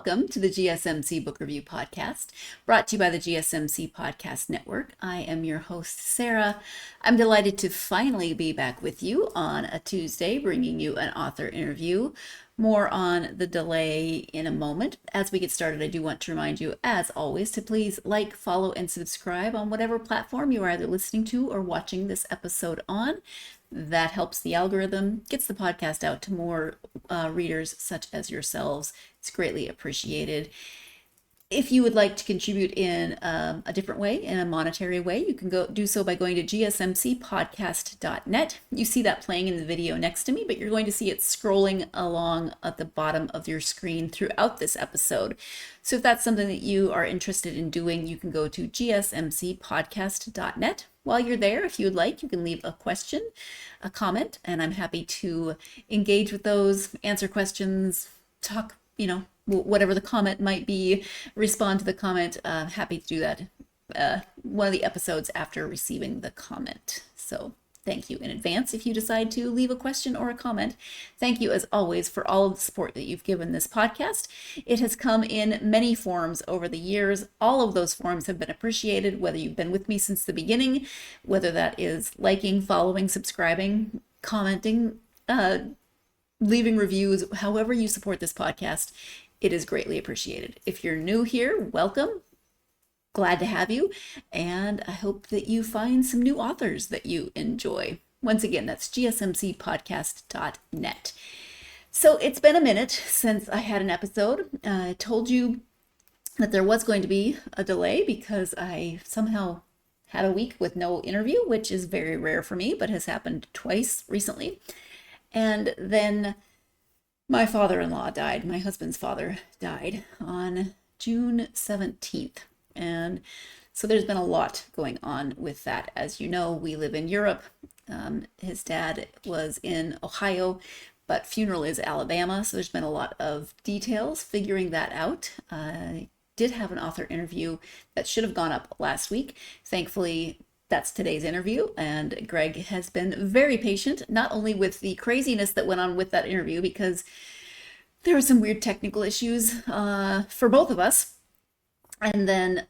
welcome to the GSMC Book Review Podcast, brought to you by the GSMC Podcast Network. I am your host, Sarah. I'm delighted to finally be back with you on a Tuesday, bringing you an author interview. More on the delay in a moment. As we get started, I do want to remind you, as always, to please like, follow, and subscribe on whatever platform you are either listening to or watching this episode on. That helps the algorithm, gets the podcast out to more readers such as yourselves. It's greatly appreciated. If you would like to contribute in a different way, in a monetary way, you can go do so by going to gsmcpodcast.net. You see that playing in the video next to me, but you're going to see it scrolling along at the bottom of your screen throughout this episode. So if that's something that you are interested in doing, you can go to gsmcpodcast.net. While you're there, if you would like, you can leave a question, a comment, and I'm happy to engage with those, answer questions, talk, whatever the comment might be, respond to the comment. Happy to do that one of the episodes after receiving the comment. So thank you in advance if you decide to leave a question or a comment. Thank you, as always, for all of the support that you've given this podcast. It has come in many forms over the years. All of those forms have been appreciated, whether you've been with me since the beginning, whether that is liking, following, subscribing, commenting, leaving reviews, however you support this podcast, it is greatly appreciated. If you're new here, welcome. Glad to have you, and I hope that you find some new authors that you enjoy. Once again, that's gsmcpodcast.net. So it's been a minute since I had an episode. I told you that there was going to be a delay because I somehow had a week with no interview, which is very rare for me, but has happened twice recently. And then my father-in-law died. My husband's father died on June 17th. And so there's been a lot going on with that. As you know, we live in Europe. His dad was in Ohio, but funeral is Alabama. So there's been a lot of details figuring that out. I did have an author interview that should have gone up last week. Thankfully, that's today's interview. And Greg has been very patient, not only with the craziness that went on with that interview, because there were some weird technical issues for both of us. And then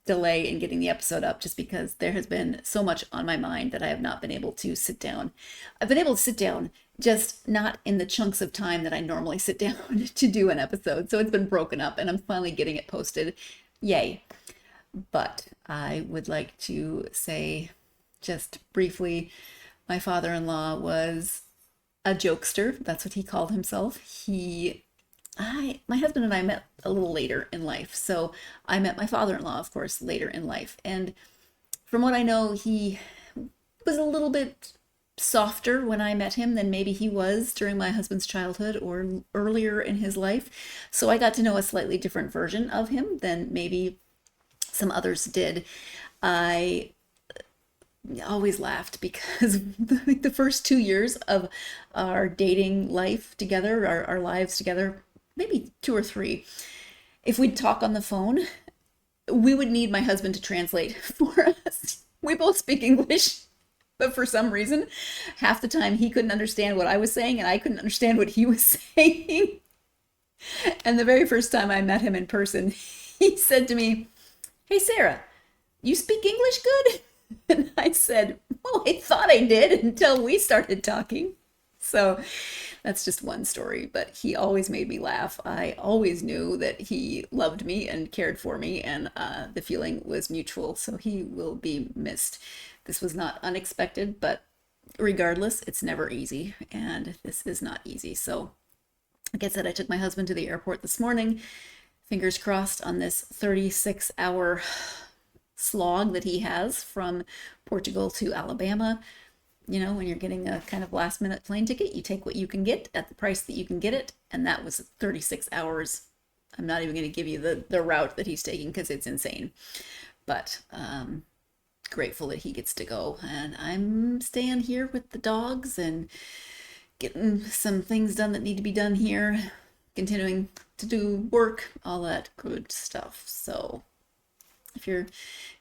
delay in getting the episode up just because there has been so much on my mind that I have not been able to sit down. I've been able to sit down, just not in the chunks of time that I normally sit down to do an episode. So it's been broken up and I'm finally getting it posted. Yay. But I would like to say just briefly, my father-in-law was a jokester. That's what he called himself. My husband and I met a little later in life. So I met my father-in-law, of course, later in life. And from what I know, he was a little bit softer when I met him than maybe he was during my husband's childhood or earlier in his life. So I got to know a slightly different version of him than maybe some others did. I always laughed because the first 2 years of our dating life together, our lives together, maybe 2 or 3, if we'd talk on the phone, we would need my husband to translate for us. We both speak English, but for some reason, half the time he couldn't understand what I was saying and I couldn't understand what he was saying. And the very first time I met him in person, he said to me, "Hey, Sarah, you speak English good?" And I said, "Well, I thought I did until we started talking." So that's just one story, but he always made me laugh. I always knew that he loved me and cared for me, and the feeling was mutual, so he will be missed. This was not unexpected, but regardless, it's never easy, and this is not easy. So like I said, I took my husband to the airport this morning. Fingers crossed on this 36-hour slog that he has from Portugal to Alabama. When you're getting a kind of last minute plane ticket, you take what you can get at the price that you can get it. And that was 36 hours. I'm not even going to give you the route that he's taking because it's insane. But grateful that he gets to go. And I'm staying here with the dogs and getting some things done that need to be done here. Continuing to do work, all that good stuff. So if you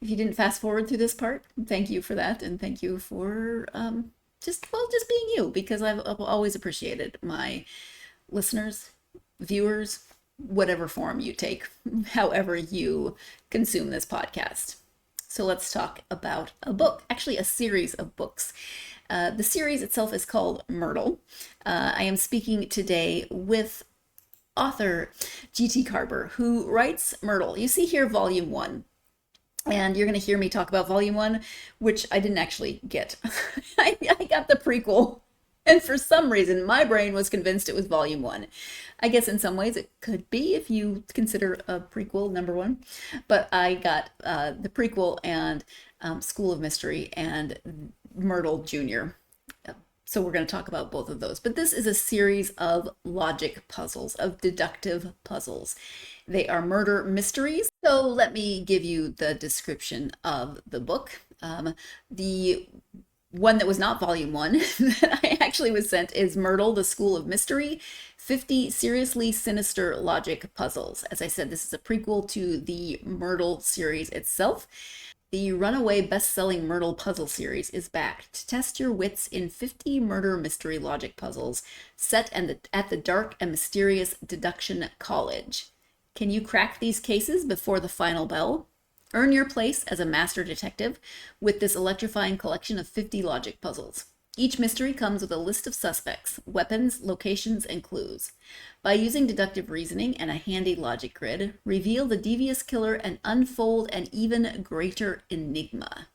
didn't fast forward through this part, thank you for that, and thank you for just being you, because I've always appreciated my listeners, viewers, whatever form you take, however you consume this podcast. So let's talk about a book, actually, a series of books. The series itself is called Myrtle. I am speaking today with author G.T. Karber, who writes Myrtle. You see here volume one. And you're going to hear me talk about volume one, which I didn't actually get. I got the prequel. And for some reason, my brain was convinced it was volume one. I guess in some ways it could be if you consider a prequel number one. But I got the prequel and School of Mystery and Murdle Jr. So we're going to talk about both of those. But this is a series of logic puzzles, of deductive puzzles. They are murder mysteries. So let me give you the description of the book. The one that was not volume one that I actually was sent is Myrtle, the School of Mystery, 50 Seriously Sinister Logic Puzzles. As I said, this is a prequel to the Myrtle series itself. The runaway best-selling Myrtle puzzle series is back to test your wits in 50 murder mystery logic puzzles set at the dark and mysterious Deduction College. Can you crack these cases before the final bell? Earn your place as a master detective with this electrifying collection of 50 logic puzzles. Each mystery comes with a list of suspects, weapons, locations, and clues. By using deductive reasoning and a handy logic grid, reveal the devious killer and unfold an even greater enigma.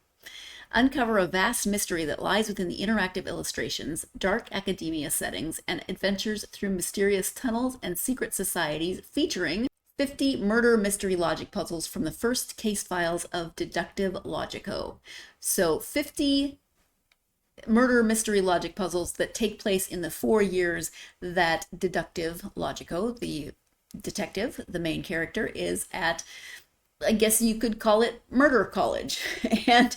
Uncover a vast mystery that lies within the interactive illustrations, dark academia settings, and adventures through mysterious tunnels and secret societies featuring 50 murder mystery logic puzzles from the first case files of Deductive Logico. So 50 murder mystery logic puzzles that take place in the 4 years that Deductive Logico, the detective, the main character, is at, I guess you could call it Murder College. And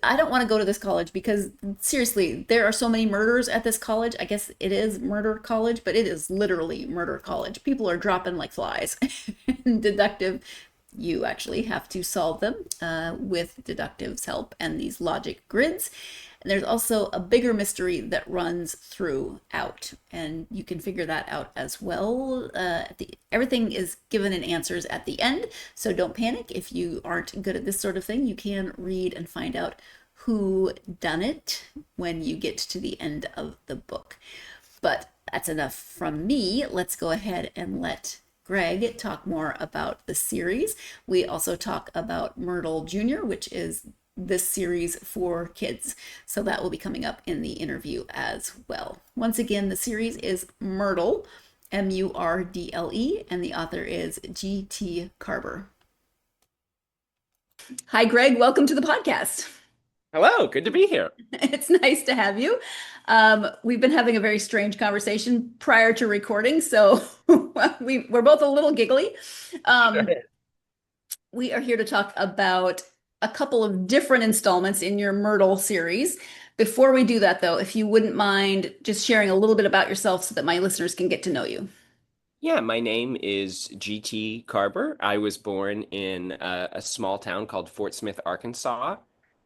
I don't want to go to this college because seriously, there are so many murders at this college. I guess it is Murder College, but it is literally Murder College. People are dropping like flies. Deductive, you actually have to solve them with Deductive's help and these logic grids. And there's also a bigger mystery that runs throughout, and you can figure that out as well. Everything is given in answers at the end, so don't panic. If you aren't good at this sort of thing, you can read and find out who done it when you get to the end of the book. But that's enough from me. Let's go ahead and let Greg talk more about the series. We also talk about Myrtle Jr., which is this series for kids. So that will be coming up in the interview as well. Once again, the series is Myrtle, Murdle, and the author is G.T. Karber. Hi, Greg. Welcome to the podcast. Hello, good to be here. It's nice to have you. We've been having a very strange conversation prior to recording, so we're both a little giggly. We are here to talk about a couple of different installments in your Myrtle series. Before we do that, though, if you wouldn't mind just sharing a little bit about yourself so that my listeners can get to know you. Yeah, my name is G.T. Karber. I was born in a small town called Fort Smith, Arkansas,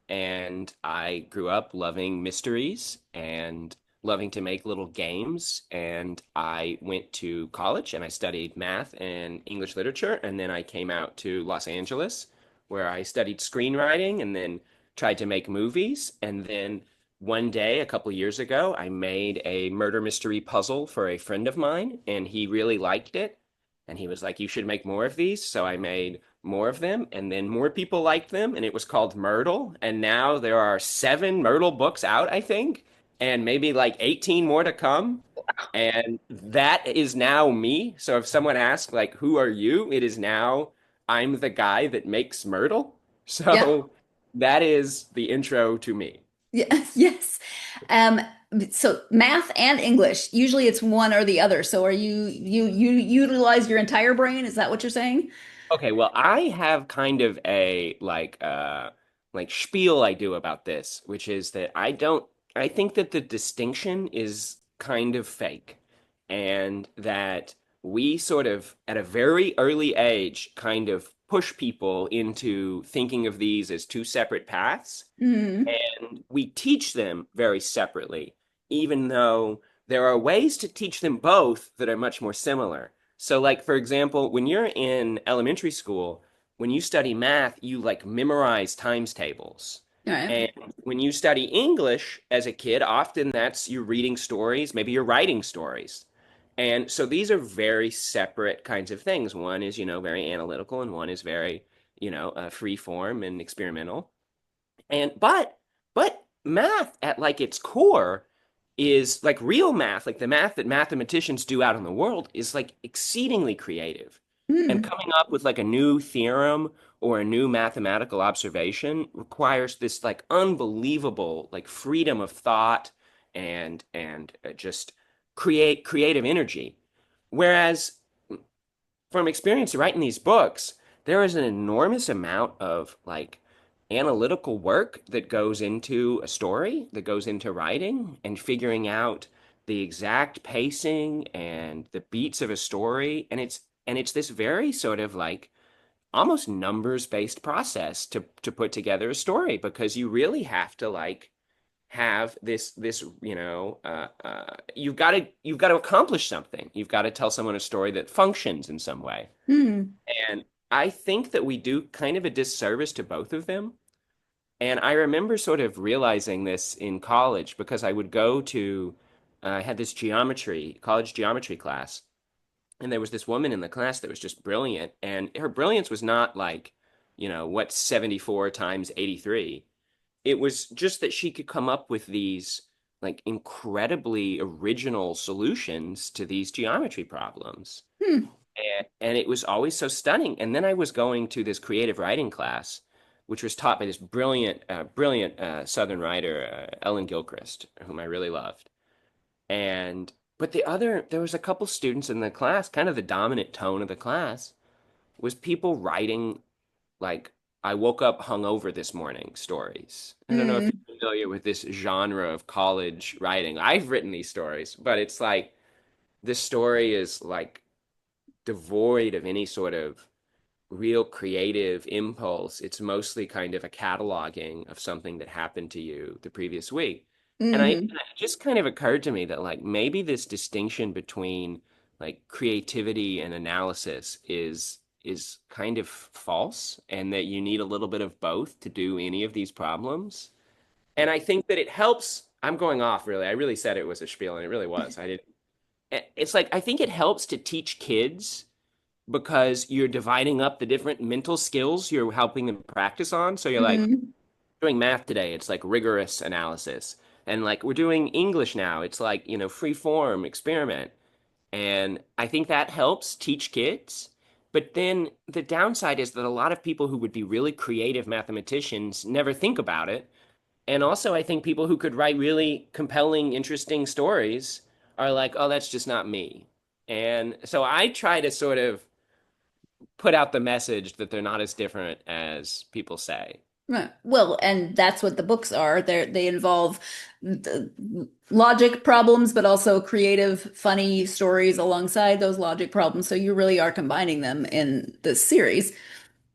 and I grew up loving mysteries and loving to make little games. And I went to college and I studied math and English literature, and then I came out to Los Angeles, where I studied screenwriting and then tried to make movies. And then one day, a couple years ago, I made a murder mystery puzzle for a friend of mine, and he really liked it. And he was like, "You should make more of these." So I made more of them, and then more people liked them, and it was called Myrtle. And now there are 7 Myrtle books out, I think, and maybe like 18 more to come. And that is now me. So if someone asks, like, who are you? It is now I'm the guy that makes Myrtle. Yeah. So that is the intro to me. Yeah. Yes. Um, so math and English, usually it's one or the other. So are you utilize your entire brain? Is that what you're saying? Okay, well, I have kind of a like spiel I do about this, which is that I think that the distinction is kind of fake, and that we sort of at a very early age kind of push people into thinking of these as 2 separate paths, Mm. and we teach them very separately, even though there are ways to teach them both that are much more similar. So, like, for example, when you're in elementary school, when you study math, you like memorize times tables. All right. And when you study English as a kid, often that's you're reading stories, maybe you're writing stories. And so these are very separate kinds of things. One is, very analytical, and one is very, free form and experimental. And but math at like its core is like real math, like the math that mathematicians do out in the world is like exceedingly creative. And Hmm. coming up with like a new theorem or a new mathematical observation requires this like unbelievable like freedom of thought and just creative energy. Whereas from experience writing these books, there is an enormous amount of like analytical work that goes into a story, that goes into writing and figuring out the exact pacing and the beats of a story. And it's this very sort of like almost numbers based process to put together a story because you really have to like have this you've got to accomplish something. You've got to tell someone a story that functions in some way. Hmm. And I think that we do kind of a disservice to both of them. And I remember sort of realizing this in college because I would go to, I had this college geometry class, and there was this woman in the class that was just brilliant. And her brilliance was not like, what's 74 times 83. It was just that she could come up with these like incredibly original solutions to these geometry problems. Hmm. And it was always so stunning. And then I was going to this creative writing class, which was taught by this brilliant Southern writer, Ellen Gilchrist, whom I really loved. But there was a couple students in the class, kind of the dominant tone of the class was people writing like I woke up hungover this morning stories. I don't know if Hmm. you're familiar with this genre of college writing. I've written these stories, but it's like this story is like devoid of any sort of real creative impulse. It's mostly kind of a cataloging of something that happened to you the previous week. And Hmm. it just kind of occurred to me that like maybe this distinction between like creativity and analysis is kind of false and that you need a little bit of both to do any of these problems. And I think that it helps. I'm going off really. I really said it was a spiel and it really was. I did. It's like I think it helps to teach kids because you're dividing up the different mental skills you're helping them practice on. So you're like Hmm. doing math today, it's like rigorous analysis. And like we're doing English now, it's like, free form experiment. And I think that helps teach kids. But then the downside is that a lot of people who would be really creative mathematicians never think about it. And also, I think people who could write really compelling, interesting stories are like, oh, that's just not me. And so I try to sort of put out the message that they're not as different as people say. Right. Well, and that's what the books are. They involve the logic problems, but also creative, funny stories alongside those logic problems. So you really are combining them in this series.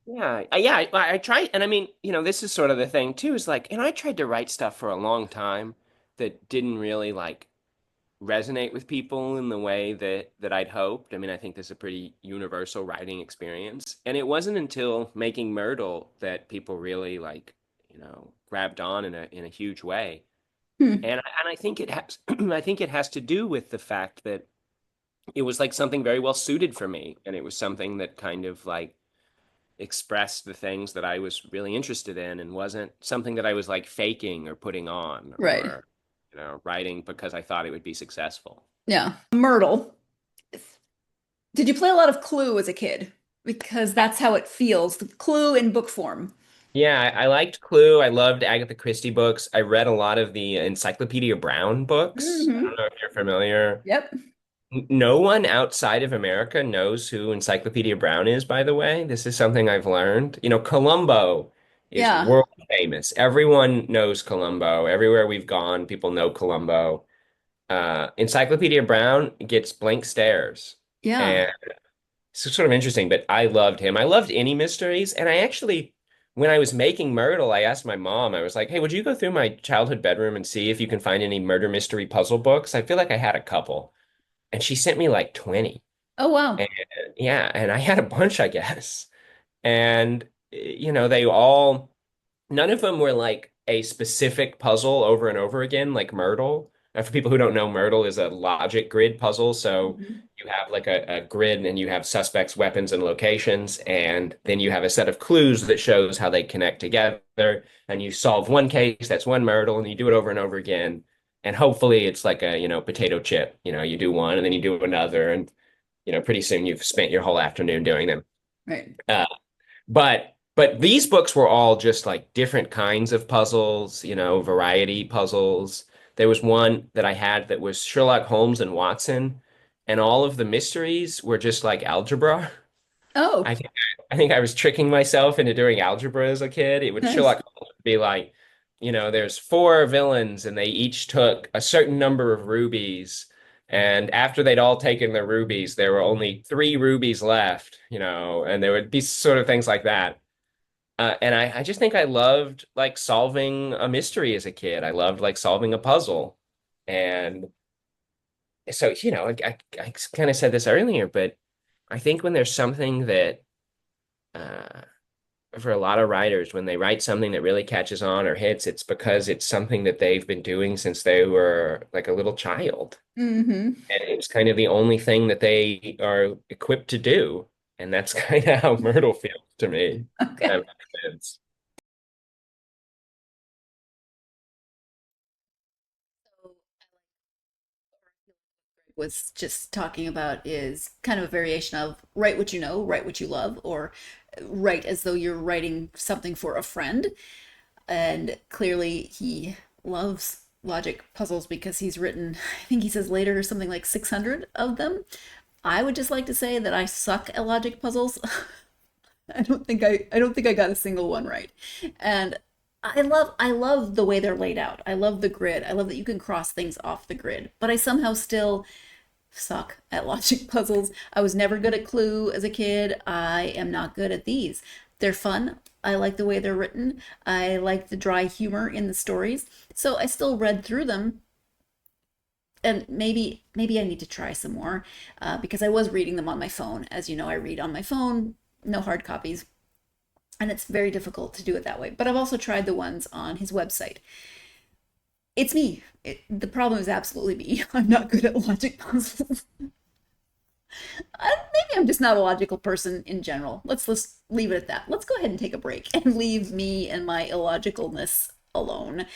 Yeah, I try, and I mean, this is sort of the thing too, is like, I tried to write stuff for a long time that didn't really like resonate with people in the way that I'd hoped. I mean, I think this is a pretty universal writing experience, and it wasn't until making Myrtle that people really like, grabbed on in a huge way. Hmm. And I think it has, I think it has to do with the fact that it was like something very well suited for me, and it was something that kind of like expressed the things that I was really interested in and wasn't something that I was like faking or putting on Right. or writing because I thought it would be successful. Yeah. Myrtle. Did you play a lot of Clue as a kid? Because that's how it feels. Clue in book form. Yeah, I liked Clue. I loved Agatha Christie books. I read a lot of the Encyclopedia Brown books. I don't Hmm. know if you're familiar. Yep. No one outside of America knows who Encyclopedia Brown is, by the way. This is something I've learned. Columbo is Yeah. world famous. Everyone knows Columbo. Everywhere we've gone, people know Columbo. Encyclopedia Brown gets blank stares. Yeah. And it's sort of interesting, but I loved him. I loved any mysteries. And I actually, when I was making Myrtle, I asked my mom, I was like, hey, would you go through my childhood bedroom and see if you can find any murder mystery puzzle books? I feel like I had a couple. And she sent me like 20. Oh, wow. And yeah, and I had a bunch, I guess. And they all none of them were like a specific puzzle over and over again, like Myrtle. For people who don't know, Myrtle is a logic grid puzzle. So Mhm. you have like a grid and you have suspects, weapons, and locations. And then you have a set of clues that shows how they connect together. And you solve one case, that's one Myrtle, and you do it over and over again. And hopefully it's like a, potato chip. You do one and then you do another. And, pretty soon you've spent your whole afternoon doing them. Right. Uh, but these books were all just like different kinds of puzzles, variety puzzles. There was one that I had that was Sherlock Holmes and Watson, and all of the mysteries were just like algebra. Oh, I think I think I was tricking myself into doing algebra as a kid. It would nice. Sherlock Holmes would be like, there's four villains and they each took a certain number of rubies. And after they'd all taken their rubies, there were only three rubies left, and there would be sort of things like that. And I just think I loved like solving a mystery as a kid. I loved like solving a puzzle. And so, I kind of said this earlier, but I think when there's something that, uh, for a lot of writers, when they write something that really catches on or hits, it's because it's something that they've been doing since they were like a little child. Hmm. And it's kind of the only thing that they are equipped to do. And that's kind of how Myrtle feels to me. Okay. That makes sense. Was just talking about is kind of a variation of write what you know, write what you love, or write as though you're writing something for a friend. And clearly, he loves logic puzzles because he's written, I think he says later, something like 600 of them. I would just like to say that I suck at logic puzzles. I don't think I got a single one right. And I love the way they're laid out. I love the grid. I love that you can cross things off the grid. But I somehow still suck at logic puzzles. I was never good at Clue as a kid. I am not good at these. They're fun. I like the way they're written. I like the dry humor in the stories. So I still read through them, and maybe I need to try some more because I was reading them on my phone. As you know, I read on my phone, no hard copies, and it's very difficult to do it that way. But I've also tried the ones on his website. It's me. The problem is absolutely me. I'm not good at logic puzzles. Maybe I'm just not a logical person in general. Let's leave it at that. Let's go ahead and take a break and leave me and my illogicalness alone.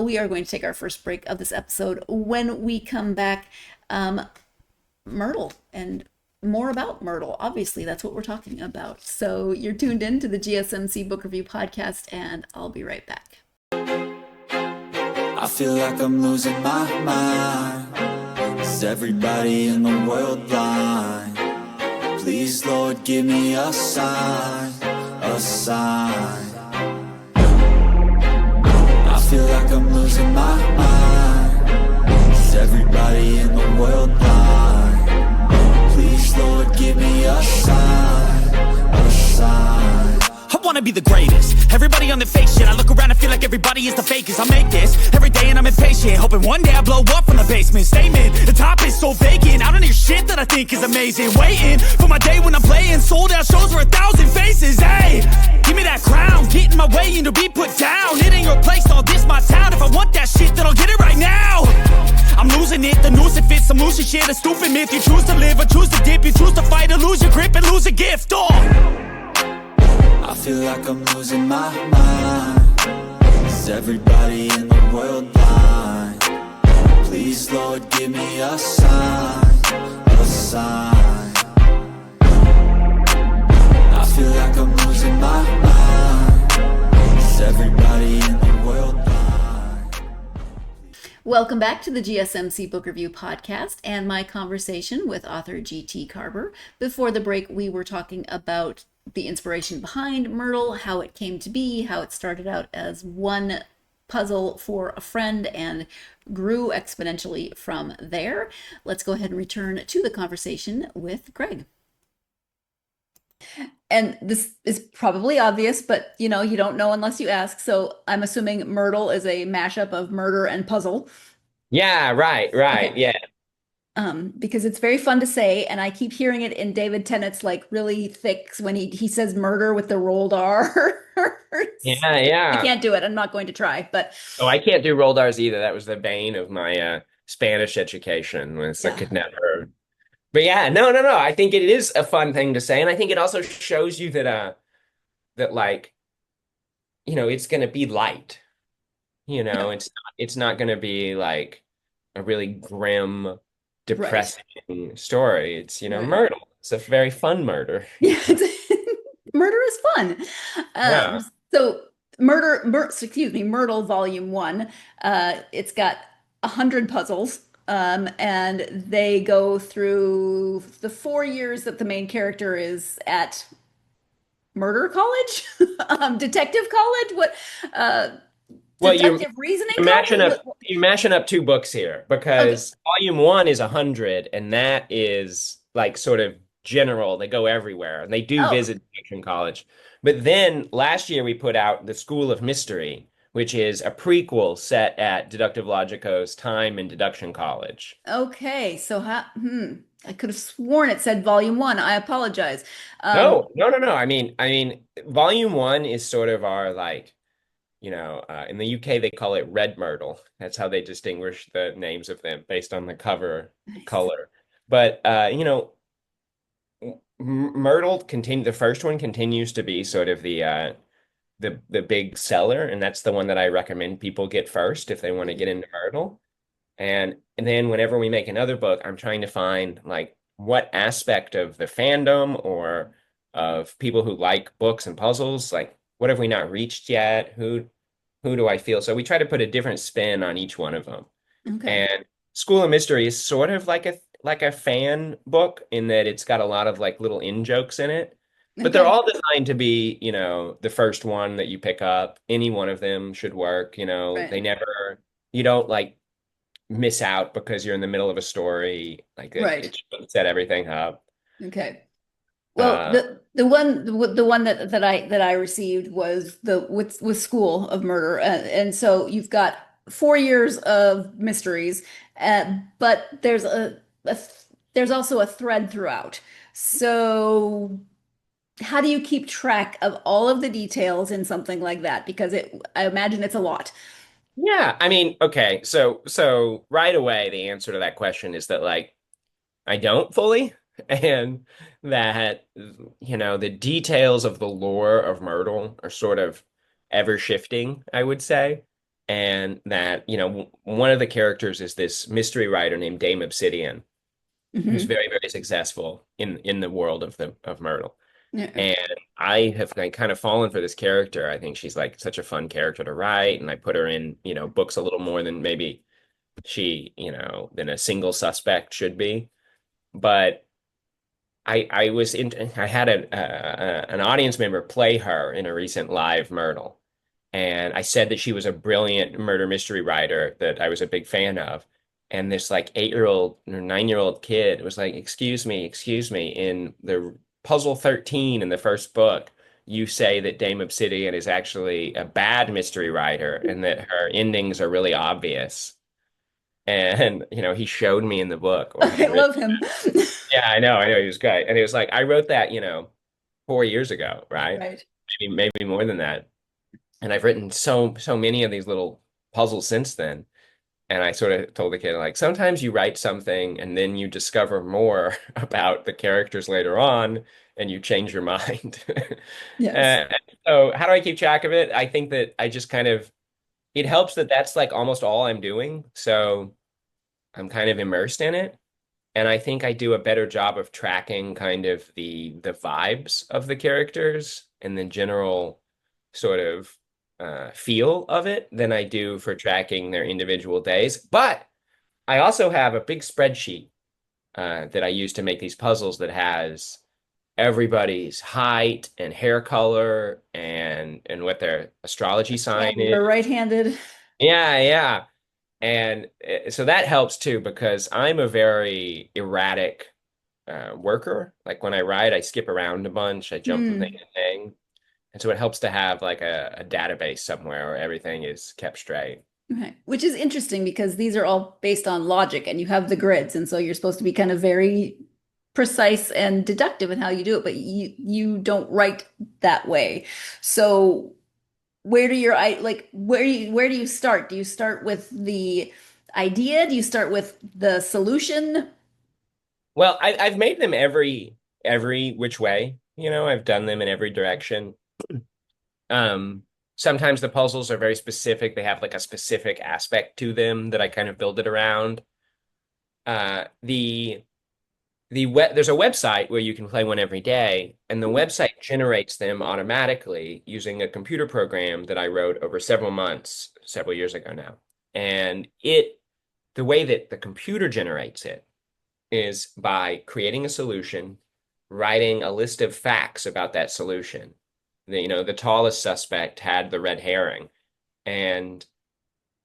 We are going to take our first break of this episode. When we come back, Myrtle and more about Myrtle. Obviously, that's what we're talking about. So you're tuned in to the GSMC Book Review Podcast, and I'll be right back. I feel like I'm losing my mind. Is everybody in the world blind? Please, Lord, give me a sign, a sign. I feel like I'm losing my mind. Is everybody in the world blind? Please, Lord, give me a sign, a sign. I wanna be the greatest. Everybody on the fake shit. I look around and feel like everybody is the fakest. I make this every day and I'm impatient, hoping one day I blow up from the basement. Statement, the top is so vacant. I don't hear shit that I think is amazing. Waiting for my day when I'm playing sold out shows for 1,000 faces. Hey, give me that crown, get in my way and to be put down. It ain't your place, all this my town. If I want that shit, then I'll get it right now. I'm losing it, the noose it fits, some losing shit, a stupid myth. You choose to live or choose to dip, you choose to fight or lose your grip and lose a gift. I feel like I'm losing my mind. Is everybody in the world blind? Please, Lord, give me a sign, a sign. I feel like I'm losing my mind. Is everybody in the world blind? Welcome back to the GSMC Book Review Podcast and my conversation with author G.T. Karber. Before the break, we were talking about the inspiration behind Myrtle, how it came to be, how it started out as one puzzle for a friend and grew exponentially from there. Let's go ahead and return to the conversation with Greg. And this is probably obvious, but you don't know unless you ask. So I'm assuming Myrtle is a mashup of murder and puzzle. Yeah, right, Okay. yeah. because it's very fun to say, and I keep hearing it in David Tennant's like really thick when he says murder with the rolled R. Yeah, I yeah. can't do it. I'm not going to try, but Oh, I can't do rolled R's either. That was the bane of my Spanish education, was I yeah. could never. But yeah, no, no, no. I think it is a fun thing to say, and I think it also shows you that that like, it's going to be light. Yeah. It's not going to be like a really grim, Right. depressing story. It's, Right. Myrtle. It's a very fun murder. Yeah, murder is fun. Um, Yeah. so excuse me, Myrtle Volume One. It's got 100 puzzles, and they go through the 4 years that the main character is at murder college, detective college. What? Uh, Well, you're Deductive reasoning you're mashing college? up you're mashing up two books here Okay. because volume one is 100, and that is like sort of general. They go everywhere, and they do Oh, visit Deduction College. But then last year we put out The School of Mystery, which is a prequel set at Deductive Logico's time in Deduction College. okay. So I could have sworn it said Volume One. I apologize. Um, No, no, no, no. I mean, volume one is sort of our like, in the UK they call it red myrtle. That's how they distinguish the names of them based on the cover nice. color. But Myrtle continue the first one continues to be sort of the big seller, and that's the one that I recommend people get first if they want to get into Myrtle. And then whenever we make another book, I'm trying to find like what aspect of the fandom or of people who like books and puzzles, like what have we not reached yet? Who do I feel? So we try to put a different spin on each one of them. Okay. And School of Mystery is sort of like a fan book in that it's got a lot of like little in jokes in it. But they're Okay. all designed to be, the first one that you pick up. Any one of them should work, Right. you don't like miss out because you're in the middle of a story. Like Right. it should set everything up. Okay. Well, Uh, the one that I received was the with School of Murder, and so you've got 4 years of mysteries, but there's also a thread throughout. So how do you keep track of all of the details in something like that? Because I imagine it's a lot. yeah, I mean, okay, so right away the answer to that question is that like I don't fully, and that the details of the lore of Myrtle are sort of ever shifting, I would say. And that, one of the characters is this mystery writer named Dame Obsidian, who's Hmm. very, very successful in the world of Myrtle. Yeah. And I have like kind of fallen for this character. I think she's like such a fun character to write, and I put her in, books a little more than maybe than a single suspect should be. But I had an audience member play her in a recent live Myrtle, and I said that she was a brilliant murder mystery writer that I was a big fan of. And this like 8-year-old or 9-year-old kid was like, excuse me, in the Puzzle 13 in the first book, you say that Dame Obsidian is actually a bad mystery writer and that her endings are really obvious. And he showed me in the book what I he'd written. love him. Yeah, I know, he was great. And he was like, I wrote that, 4 years ago, right? Right. Maybe more than that. And I've written so many of these little puzzles since then. And I sort of told the kid, like, sometimes you write something and then you discover more about the characters later on and you change your mind. Yes. Uh, so how do I keep track of it? I think that I just kind of, it helps that that's like almost all I'm doing. So I'm kind of immersed in it. And I think I do a better job of tracking kind of the vibes of the characters and the general sort of feel of it than I do for tracking their individual days. But I also have a big spreadsheet that I use to make these puzzles that has everybody's height and hair color and what their astrology sign Left-handed is. or right-handed? Yeah, yeah. And so that helps too because I'm a very erratic worker. Like when I write, I skip around a bunch, I jump from thing Hmm. to thing. And so it helps to have like a database somewhere where everything is kept straight. Right. Which is interesting because these are all based on logic and you have the grids. And so you're supposed to be kind of very precise and deductive in how you do it, but you don't write that way. So where do your where do you start? Do you start with the idea? Do you start with the solution? Well, I've made them every which way. I've done them in every direction. Um, Sometimes the puzzles are very specific. They have like a specific aspect to them that I kind of build it around. The there's a website where you can play one every day, and the website generates them automatically using a computer program that I wrote over several months, several years ago now. And the way that the computer generates it is by creating a solution, writing a list of facts about that solution. The tallest suspect had the red herring, and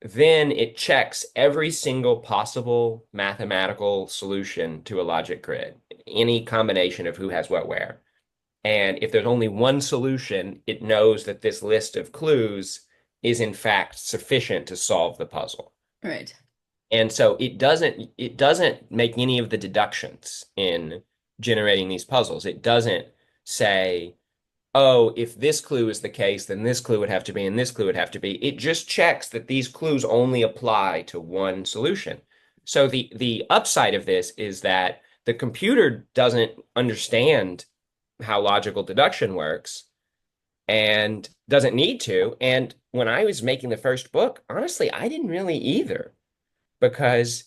then it checks every single possible mathematical solution to a logic grid, any combination of who has what where. And if there's only one solution, it knows that this list of clues is in fact sufficient to solve the puzzle. Right. And so it doesn't make any of the deductions in generating these puzzles. It doesn't say, oh, if this clue is the case, then this clue would have to be, and this clue would have to be. It just checks that these clues only apply to one solution. So the upside of this is that the computer doesn't understand how logical deduction works and doesn't need to. And when I was making the first book, honestly, I didn't really either, because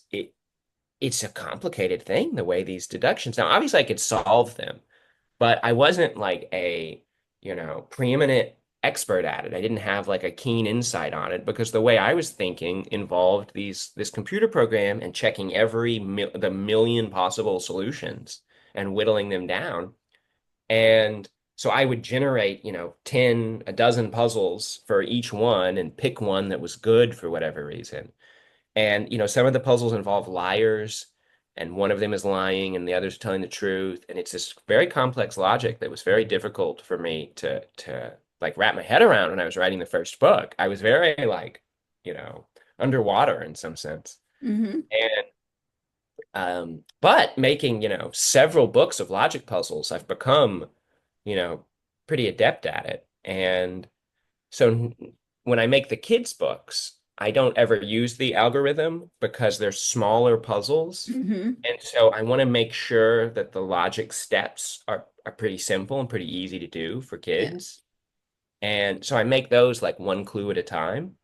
it's a complicated thing, the way these deductions. Now, obviously, I could solve them, but I wasn't like a preeminent expert at it. I didn't have like a keen insight on it, because the way I was thinking involved this computer program and checking the million possible solutions and whittling them down. And so I would generate, a dozen puzzles for each one and pick one that was good for whatever reason. And, some of the puzzles involve liars, and one of them is lying and the other's telling the truth. And it's this very complex logic that was very difficult for me to like wrap my head around when I was writing the first book. I was very like, underwater in some sense. Mm-hmm. But making, several books of logic puzzles, I've become, pretty adept at it. And so when I make the kids' books, I don't ever use the algorithm because they're smaller puzzles. Mm-hmm. And so I want to make sure that the logic steps are pretty simple and pretty easy to do for kids. Yeah. And so I make those like one clue at a time.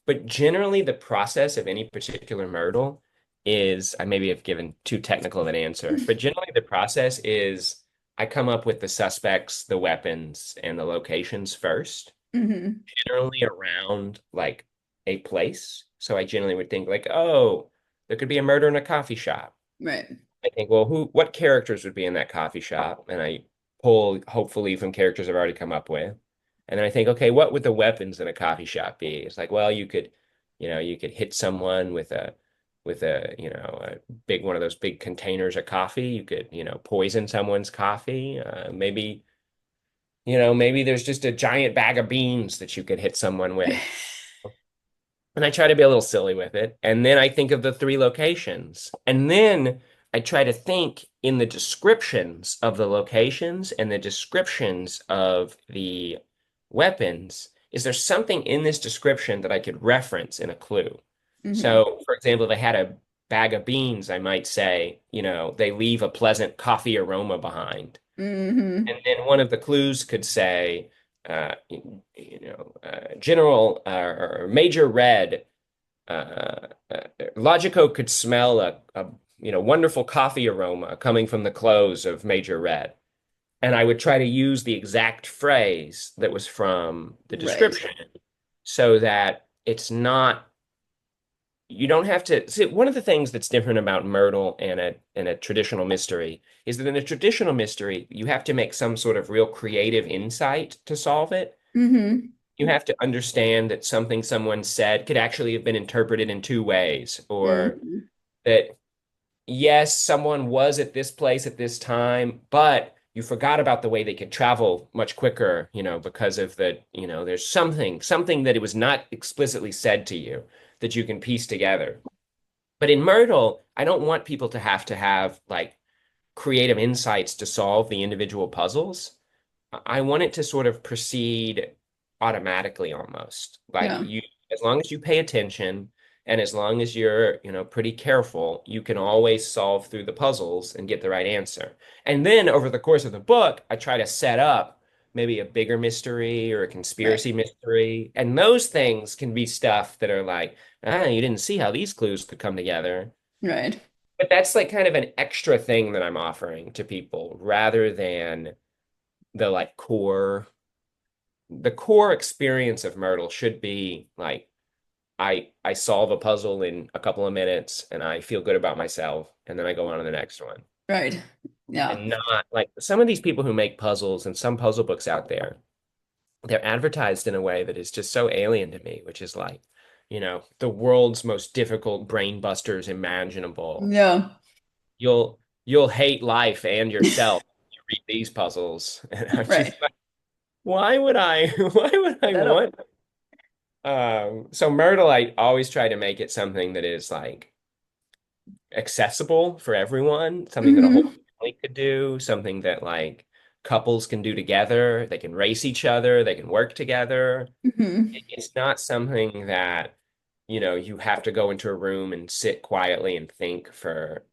But generally, the process of any particular Myrtle is, I maybe have given too technical of an answer, but generally the process is I come up with the suspects, the weapons, and the locations first, generally around like a place. So I generally would think like, oh, there could be a murder in a coffee shop. Right. I think, well, what characters would be in that coffee shop? And I pull hopefully from characters I've already come up with. And then I think, okay, what would the weapons in a coffee shop be? It's like, well, you could hit someone with a a big one of those big containers of coffee. You could, poison someone's coffee. Maybe there's just a giant bag of beans that you could hit someone with. And I try to be a little silly with it. And then I think of the 3 locations. And then I try to think in the descriptions of the locations and the descriptions of the weapons. Is there something in this description that I could reference in a clue? Mm-hmm. So, for example, if they had a bag of beans, I might say, they leave a pleasant coffee aroma behind. Mm-hmm. And then one of the clues could say, General or Major Red, Logico could smell a wonderful coffee aroma coming from the clothes of Major Red. And I would try to use the exact phrase that was from the description, so that it's not, you don't have to see. One of the things that's different about Myrtle and a traditional mystery is that in a traditional mystery, you have to make some sort of real creative insight to solve it. Mm-hmm. You have to understand that something someone said could actually have been interpreted in 2 ways, or that, yes, someone was at this place at this time, but you forgot about the way they could travel much quicker, because of there's something that it was not explicitly said to you that you can piece together. But in Myrtle, I don't want people to have like creative insights to solve the individual puzzles. I want it to sort of proceed automatically almost. Like Yeah. you, as long as you pay attention and as long as you're, pretty careful, you can always solve through the puzzles and get the right answer. And then over the course of the book, I try to set up maybe a bigger mystery or a Right. conspiracy mystery. And those things can be stuff that are like, you didn't see how these clues could come together. Right. But that's like kind of an extra thing that I'm offering to people rather than the like core experience of Myrtle should be like I solve a puzzle in a couple of minutes and I feel good about myself and then I go on to the next one. Right. Yeah. And not like some of these people who make puzzles and some puzzle books out there, they're advertised in a way that is just so alien to me, which is like, the world's most difficult brain busters imaginable. Yeah. You'll hate life and yourself if you read these puzzles. And I'm Right. just like, why would I why would I I don't. want so Myrtle, I always try to make it something that is like accessible for everyone, something that a whole Hmm. family could do, something that like couples can do together, they can race each other, they can work together. Hmm. It's not something that, you have to go into a room and sit quietly and think for,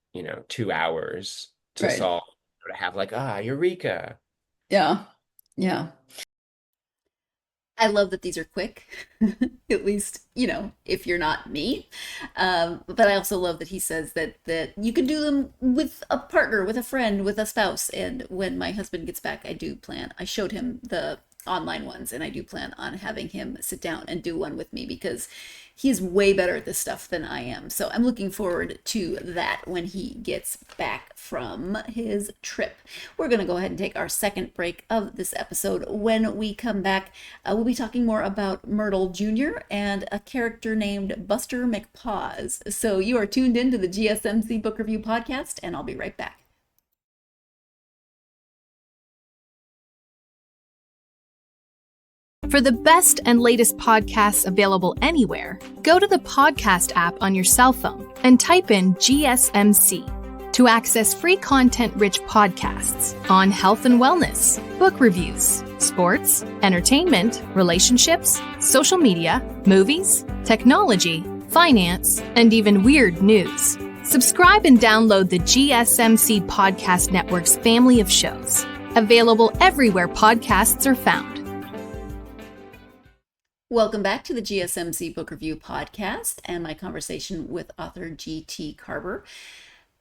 2 hours to Right. solve or to have like, eureka. Yeah. Yeah. I love that these are quick, at least, if you're not me. But I also love that he says that you can do them with a partner, with a friend, with a spouse. And when my husband gets back, I showed him the online ones, and I do plan on having him sit down and do one with me because he's way better at this stuff than I am. So I'm looking forward to that when he gets back from his trip. We're going to go ahead and take our second break of this episode. When we come back, we'll be talking more about Myrtle Jr. and a character named Buster McPaws. So you are tuned into the GSMC Book Review Podcast, and I'll be right back. For the best and latest podcasts available anywhere, go to the podcast app on your cell phone and type in GSMC to access free content-rich podcasts on health and wellness, book reviews, sports, entertainment, relationships, social media, movies, technology, finance, and even weird news. Subscribe and download the GSMC Podcast Network's family of shows, available everywhere podcasts are found. Welcome back to the GSMC Book Review Podcast and my conversation with author G.T. Karber.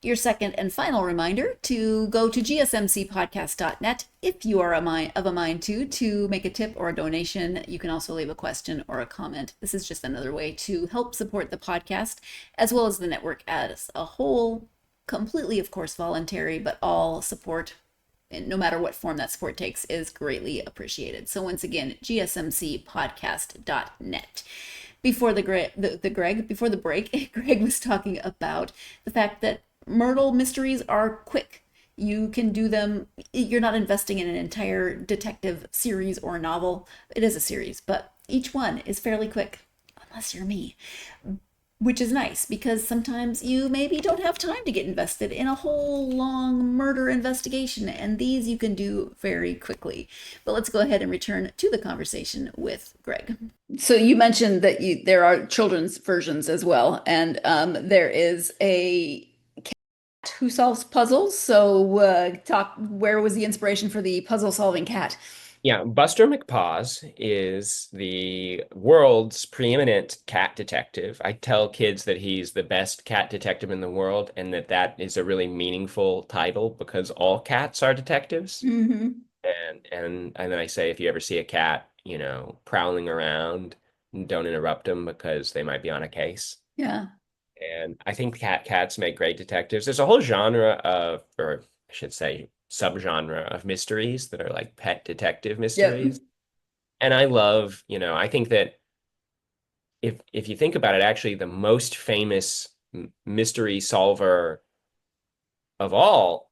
Your second and final reminder to go to gsmcpodcast.net if you are of a mind to make a tip or a donation. You can also leave a question or a comment. This is just another way to help support the podcast as well as the network as a whole. Completely, of course, voluntary, but all support, and no matter what form that support takes, is greatly appreciated. So once again, gsmcpodcast.net. Before the break, Greg was talking about the fact that Myrtle mysteries are quick. You can do them. You're not investing in an entire detective series or novel. It is a series, but each one is fairly quick, unless you're me. Which is nice because sometimes you maybe don't have time to get invested in a whole long murder investigation, and these you can do very quickly. But let's go ahead and return to the conversation with Greg. So you mentioned that there are children's versions as well, and there is a cat who solves puzzles. So where was the inspiration for the puzzle-solving cat? Yeah, Buster McPaws is the world's preeminent cat detective. I tell kids that he's the best cat detective in the world, and that is a really meaningful title because all cats are detectives. Mm-hmm. And then I say if you ever see a cat, prowling around, don't interrupt them because they might be on a case. Yeah. And I think cats make great detectives. There's a whole genre of, or I should say, subgenre of mysteries that are like pet detective mysteries. Yep. And I love, I think that if you think about it, actually the most famous mystery solver of all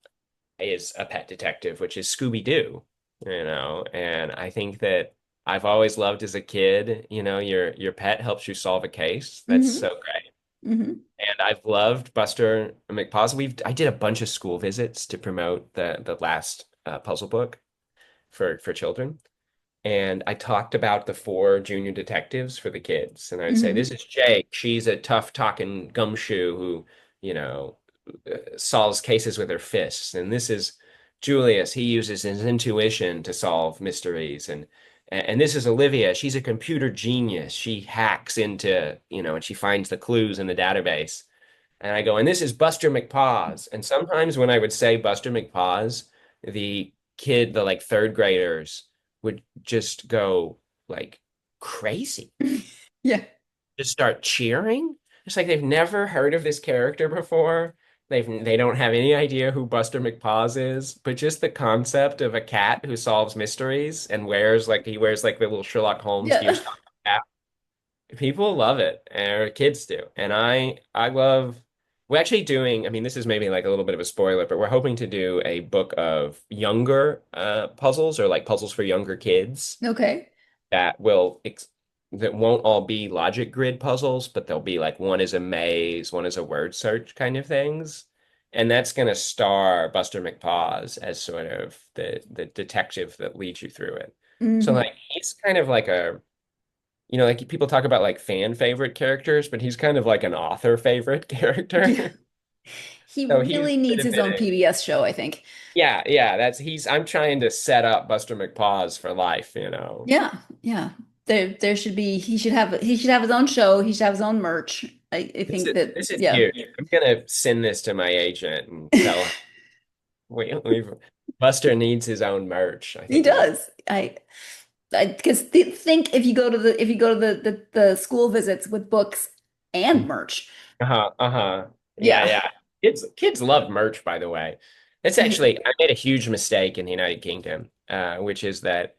is a pet detective, which is Scooby-Doo, and I think that I've always loved as a kid, your pet helps you solve a case. That's Mm-hmm. so great. Mm-hmm. And I've loved Buster McPaws. I did a bunch of school visits to promote the last puzzle book for children. And I talked about the four junior detectives for the kids. And I'd say, Mm-hmm. this is Jake. She's a tough talking gumshoe who, you know, solves cases with her fists. And this is Julius. He uses his intuition to solve mysteries. And this is Olivia. She's a computer genius. She hacks into, and she finds the clues in the database. And I go, and this is Buster McPaws. And sometimes when I would say Buster McPaws, the like third graders would just go like crazy, Yeah. just start cheering. It's like they've never heard of this character before. They don't have any idea who Buster McPaws is, but just the concept of a cat who solves mysteries and he wears like the little Sherlock Holmes Yeah. earstop cap. People love it, or kids do. And I love we're actually doing, I mean, this is maybe like a little bit of a spoiler, but we're hoping to do a book of younger puzzles or like puzzles for younger kids Okay. that will ex that won't all be logic grid puzzles, but they'll be like one is a maze, one is a word search kind of things. And that's going to star Buster McPaws as sort of the detective that leads you through it. So Mm-hmm. like he's kind of like like people talk about like fan favorite characters, but he's kind of like an author favorite Yeah. character. He So he's really needs his own admitting. PBS show, I think. Yeah, I'm trying to set up Buster McPaws for life. Yeah, yeah. There should be he should have his own show. He should have his own merch. I think that This is yeah. huge. I'm gonna send this to my agent and tell him we've Buster needs his own merch. I He think he needs. does. I because think if you go to the school visits with books and merch. Uh-huh, uh-huh. Yeah, Yeah. yeah. Kids love merch, by the way. It's actually I made a huge mistake in the United Kingdom, which is that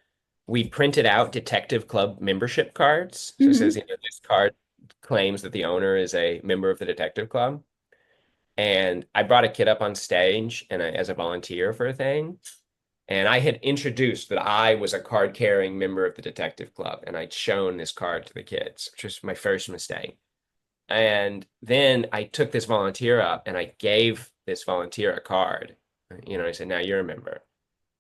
we printed out Detective Club membership cards. So it says, Hmm. this card claims that the owner is a member of the Detective Club. And I brought a kid up on stage as a volunteer for a thing. And I had introduced that I was a card carrying member of the Detective Club. And I'd shown this card to the kids, which was my first mistake. And then I took this volunteer up and I gave this volunteer a card. I said, now you're a member.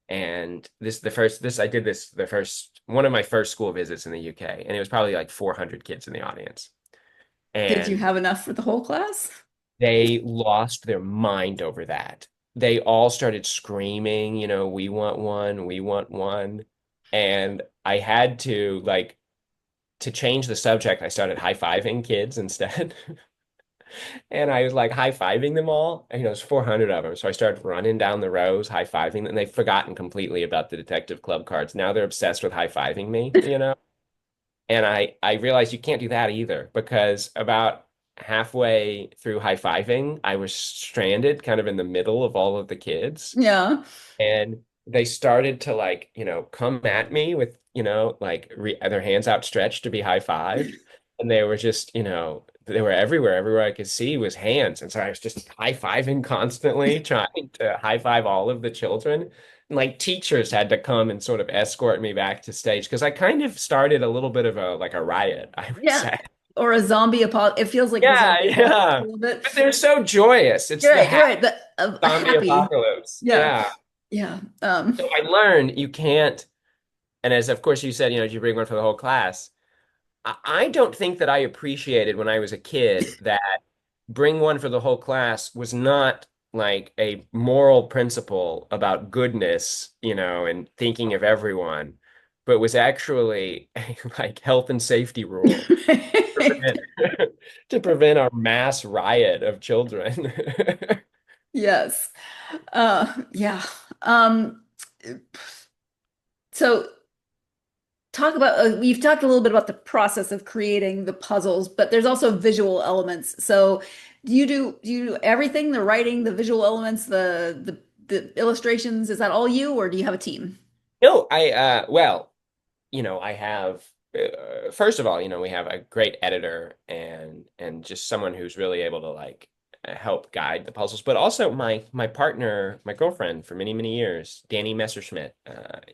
And I did this the first one of my first school visits in the UK. And it was probably like 400 kids in the audience. Did you And have enough for the whole class? they lost their mind over that. They all started screaming, we want one, we want one. And I had to change the subject, I started high-fiving kids instead. And I was like high-fiving them all. And, there's 400 of them. So I started running down the rows, high-fiving them. And they've forgotten completely about the Detective Club cards. Now they're obsessed with high-fiving me. And I realized you can't do that either because about halfway through high-fiving, I was stranded kind of in the middle of all of the kids. Yeah. And they started to come at me with, their hands outstretched to be high-fived. And they were just, they were everywhere. Everywhere I could see was hands. And so I was just high-fiving constantly, trying to high-five all of the children. And like teachers had to come and sort of escort me back to stage because I kind of started a little bit of a riot, I would Yeah. say. Or a zombie apocalypse. It feels like the Yeah, zombie apocalypse yeah. a little bit. But they're so joyous. It's You're the right, you're right. The zombie happy. apocalypse. Yeah. Yeah. Yeah. So I learned you can't, and as of course you said, did you bring one for the whole class? I don't think that I appreciated when I was a kid that bring one for the whole class was not like a moral principle about goodness, and thinking of everyone, but was actually a like health and safety rule to prevent, to prevent our mass riot of children. Yes. Yeah. So talk about we've talked a little bit about the process of creating the puzzles, but there's also visual elements. So do you do everything, the writing, the visual elements, the illustrations, is that all you or do you have a team? No, well, I have first of all, we have a great editor and just someone who's really able to help guide the puzzles, but also my partner, my girlfriend for many, many years, Danny Messerschmidt,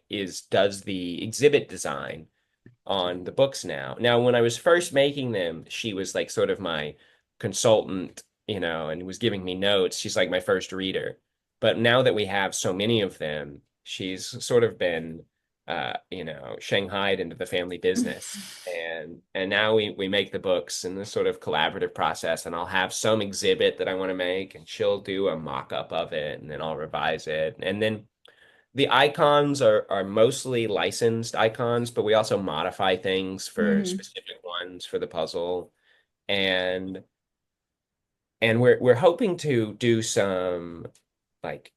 is does the exhibit design on the books now. Now, when I was first making them, she was like sort of my consultant, and was giving me notes. She's like my first reader. But now that we have so many of them, she's sort of been, shanghaied into the family business. And now we make the books in this sort of collaborative process, and I'll have some exhibit that I want to make, and she'll do a mock-up of it, and then I'll revise it. And then the icons are mostly licensed icons, but we also modify things for specific ones for the puzzle. And we're hoping to do some like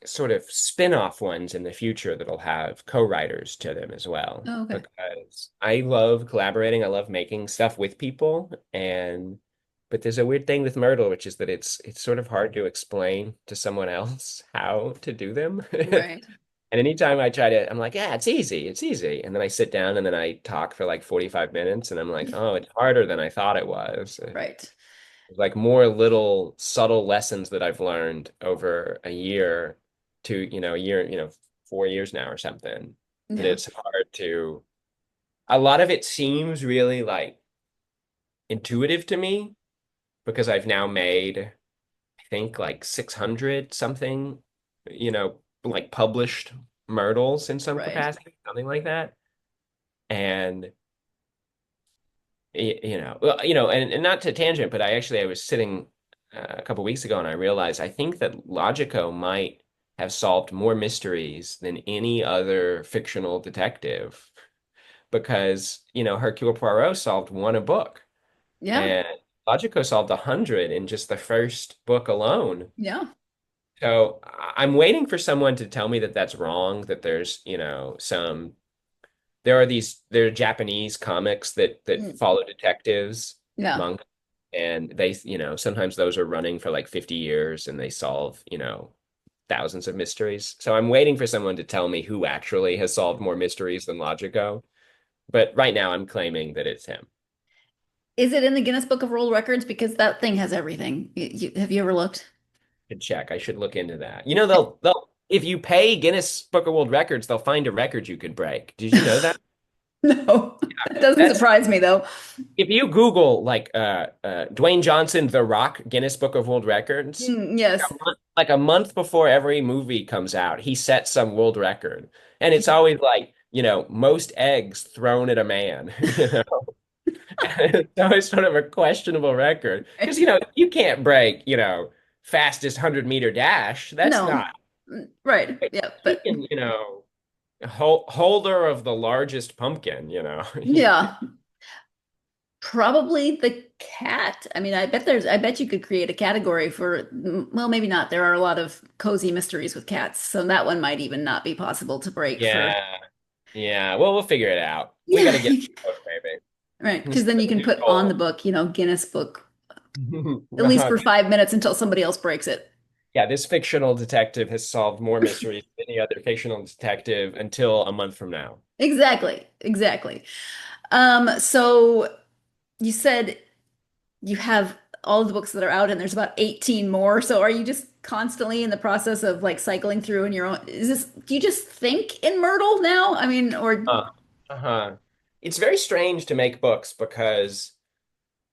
sort of spin-off ones in the future that'll have co-writers to them as well. Oh, okay. Because I love collaborating. I love making stuff with people. But there's a weird thing with Myrtle, which is that it's sort of hard to explain to someone else how to do them. Right. And anytime I try to, I'm like, yeah, it's easy. It's easy. And then I sit down and then I talk for like 45 minutes and I'm like, oh, it's harder than I thought it was. Right. Like more little subtle lessons that I've learned over a year to, a year, 4 years now or something. That Yeah. it's hard to, a lot of it seems really like intuitive to me because I've now made, I think like 600 something, like published Myrtles in some Right. capacity, something like that. And and not to tangent, but I was sitting a couple weeks ago and I realized I think that Logico might have solved more mysteries than any other fictional detective because, Hercule Poirot solved one a book Yeah. and Logico solved 100 in just the first book alone. Yeah. So I'm waiting for someone to tell me that that's wrong, that there's, there are Japanese comics that follow detectives, Yeah. manga, and they, sometimes those are running for like 50 years and they solve, thousands of mysteries. So I'm waiting for someone to tell me who actually has solved more mysteries than Logico. But right now I'm claiming that it's him. Is it in the Guinness Book of World Records? Because that thing has everything. Have you ever looked? Should check. I should look into that. They'll if you pay Guinness Book of World Records, they'll find a record you could break. Did you know that? No, that doesn't surprise me though. If you Google like Dwayne Johnson, The Rock, Guinness Book of World Records, Yes. like a month before every movie comes out, he sets some world record. And it's always like, most eggs thrown at a man. It's always sort of a questionable record. Because, you can't break, fastest 100-meter dash. That's No. not. Right. Yeah. You But can, holder of the largest pumpkin, yeah. Probably the cat. I mean, I bet you could create a category for, well, maybe not. There are a lot of cozy mysteries with cats, so that one might even not be possible to break Yeah. Yeah. Well, we'll figure it out. We Yeah. got to get the book, maybe. Right, because then you can put on the book, Guinness Book, at least for 5 minutes until somebody else breaks it. Yeah, this fictional detective has solved more mysteries than any other fictional detective until a month from now. Exactly. So you said you have all of the books that are out and there's about 18 more. So are you just constantly in the process of like cycling through in your own, do you just think in Myrtle now? I mean, or Uh-huh. It's very strange to make books because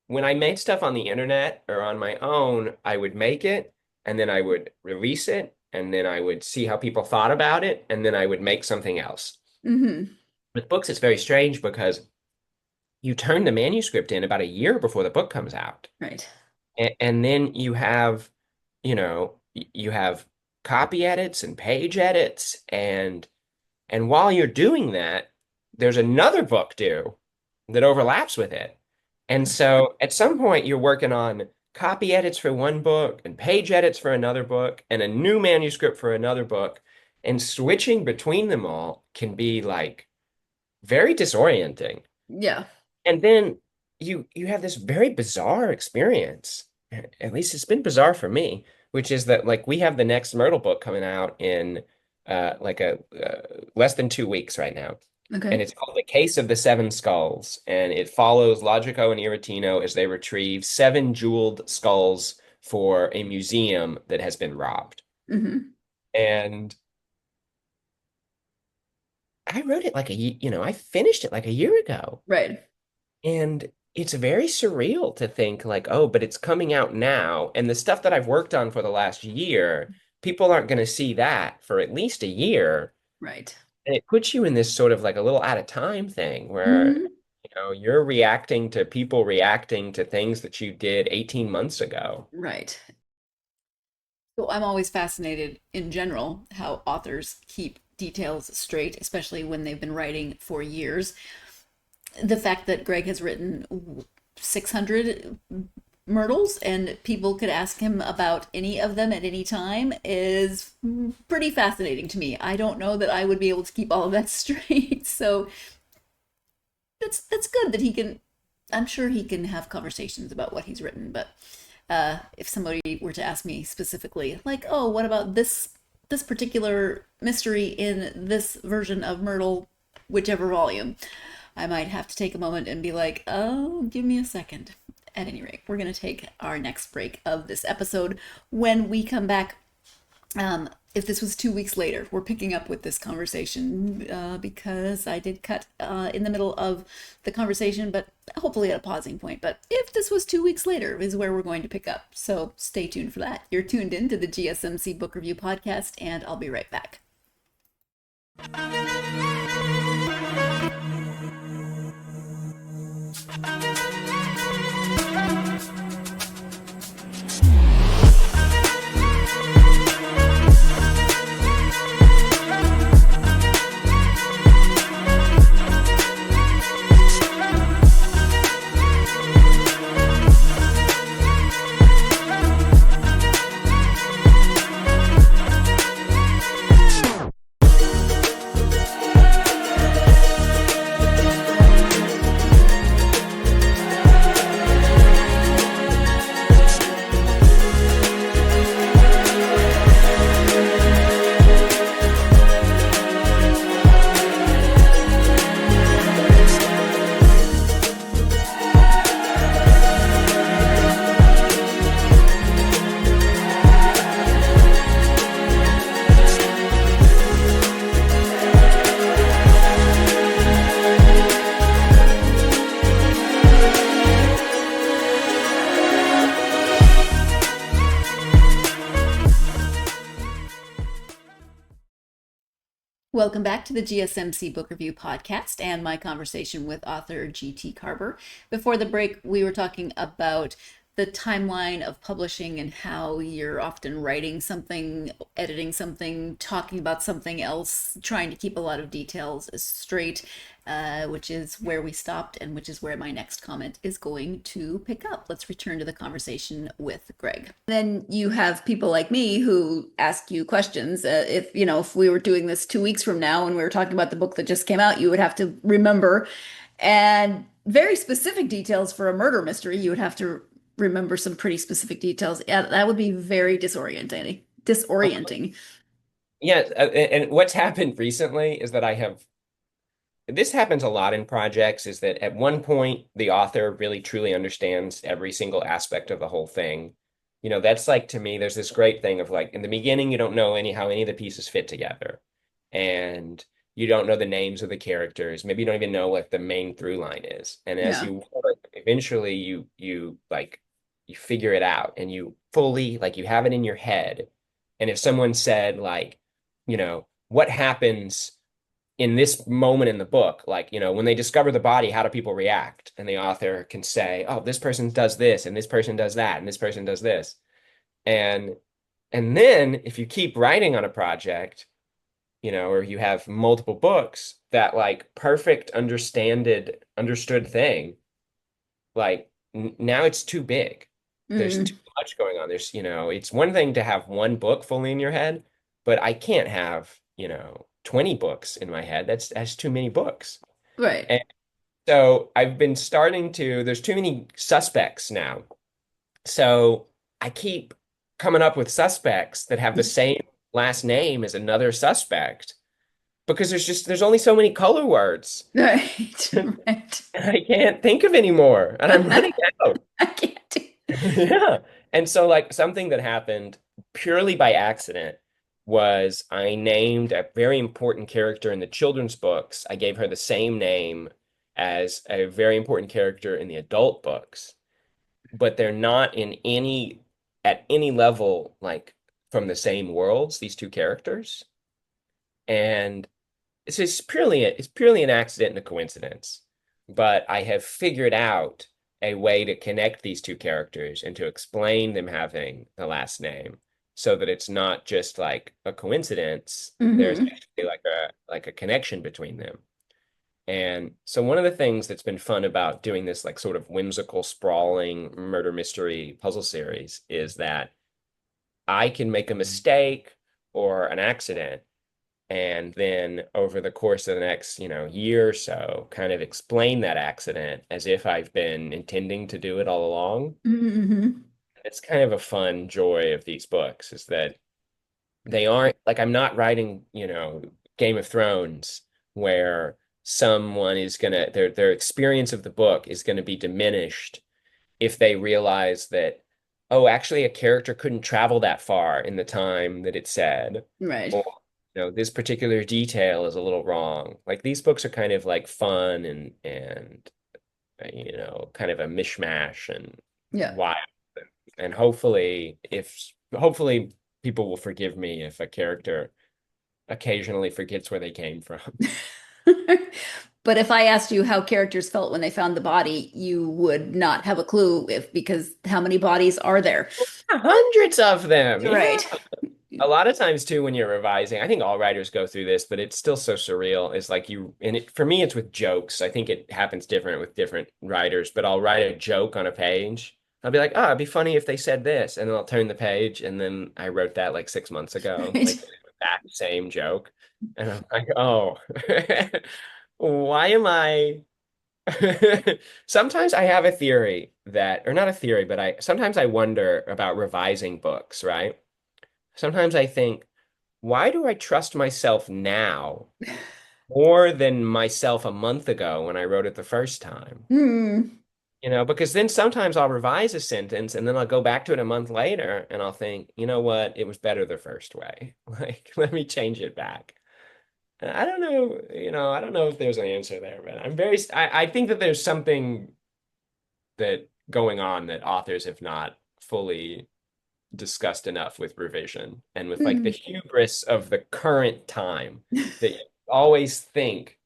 when I made stuff on the internet or on my own, I would make it and then I would release it and then I would see how people thought about it and then I would make something else. Mhm. With books, it's very strange because you turn the manuscript in about a year before the book comes out. Right. And then you have, you have copy edits and page edits and while you're doing that, there's another book due that overlaps with it. And so at some point you're working on copy edits for one book and page edits for another book and a new manuscript for another book. And switching between them all can be like very disorienting. Yeah. And then you have this very bizarre experience. At least it's been bizarre for me, which is that like we have the next Myrtle book coming out in like a less than 2 weeks right now. Okay. And it's called The Case of the Seven Skulls. And it follows Logico and Iratino as they retrieve 7 jeweled skulls for a museum that has been robbed. Mhm. And I wrote it like I finished it like a year ago. Right. And it's very surreal to think like, oh, but it's coming out now. And the stuff that I've worked on for the last year, people aren't going to see that for at least a year. Right. And it puts you in this sort of like a little out of time thing where, Mhm. you're reacting to people reacting to things that you did 18 months ago. Right. So I'm always fascinated in general how authors keep details straight, especially when they've been writing for years. The fact that Greg has written 600 myrtles and people could ask him about any of them at any time is pretty fascinating to me. I don't know that I would be able to keep all of that straight. So that's good that he can. I'm sure he can have conversations about what he's written, but if somebody were to ask me specifically, like, oh, what about this particular mystery in this version of Myrtle, whichever volume, I might have to take a moment and be like, oh, give me a second. At any rate, we're going to take our next break of this episode. When we come back, if this was 2 weeks later, we're picking up with this conversation because I did cut in the middle of the conversation, but hopefully at a pausing point. But if this was 2 weeks later is where we're going to pick up. So stay tuned for that. You're tuned in to the GSMC Book Review Podcast, and I'll be right back. Welcome back to the GSMC Book Review Podcast and my conversation with author G.T. Karber. Before the break, we were talking about the timeline of publishing and how you're often writing something, editing something, talking about something else, trying to keep a lot of details straight, which is where we stopped and which is where my next comment is going to pick up. Let's return to the conversation with Greg. Then you have people like me who ask you questions. If we were doing this 2 weeks from now and we were talking about the book that just came out, you would have to remember, and very specific details for a murder mystery. You would have to remember some pretty specific details. Yeah, that would be very disorienting. Yeah, and what's happened recently is that this happens a lot in projects, is that at one point the author really truly understands every single aspect of the whole thing. That's like, to me, there's this great thing of like, in the beginning, you don't know how any of the pieces fit together. And you don't know the names of the characters. Maybe you don't even know what the main through line is. And as you work, eventually you figure it out and you fully, like, you have it in your head. And if someone said, like, what happens in this moment in the book, like, when they discover the body, how do people react? And the author can say, oh, this person does this and this person does that and this person does this. And then if you keep writing on a project, or you have multiple books, that like perfect understood thing, like now it's too big. There's too much going on. There's, it's one thing to have one book fully in your head, but I can't have, 20 books in my head. That's too many books. Right. And so I've been there's too many suspects now. So I keep coming up with suspects that have the same last name as another suspect, because there's only so many color words. Right. Right. I can't think of any more, and I'm running out. I can't do Yeah. And so, like, something that happened purely by accident was I named a very important character in the children's books. I gave her the same name as a very important character in the adult books, but they're not at any level like from the same worlds, these two characters. And it's purely an accident and a coincidence. But I have figured out a way to connect these two characters and to explain them having the last name so that it's not just like a coincidence. There's Mm-hmm. actually like a connection between them. And so one of the things that's been fun about doing this like sort of whimsical, sprawling murder mystery puzzle series is that I can make a mistake or an accident, and then over the course of the next, year or so, kind of explain that accident as if I've been intending to do it all along. Mm-hmm. It's kind of a fun joy of these books is that they aren't like I'm not writing, Game of Thrones where someone is gonna their experience of the book is gonna be diminished if they realize that, oh, actually a character couldn't travel that far in the time that it said, Right. or this particular detail is a little wrong. Like these books are kind of like fun and kind of a mishmash and Yeah. wild. And hopefully people will forgive me if a character occasionally forgets where they came from. But if I asked you how characters felt when they found the body, you would not have a clue because how many bodies are there? Hundreds of them. Right. A lot of times too, when you're revising, I think all writers go through this, but it's still so surreal. It's like for me, it's with jokes. I think it happens different with different writers, but I'll write a joke on a page. I'll be like, oh, it'd be funny if they said this. And then I'll turn the page. And then I wrote that like 6 months ago, Right. like that same joke. And I'm like, oh, why am I? Sometimes I have a theory or not a theory, but sometimes I wonder about revising books, right? Sometimes I think, why do I trust myself now more than myself a month ago when I wrote it the first time? Hmm. Because then sometimes I'll revise a sentence and then I'll go back to it a month later and I'll think, you know what? It was better the first way. Like, let me change it back. And I don't know, I don't know if there's an answer there, but I think that there's something that going on that authors have not fully discussed enough with revision and with like the hubris of the current time that you always think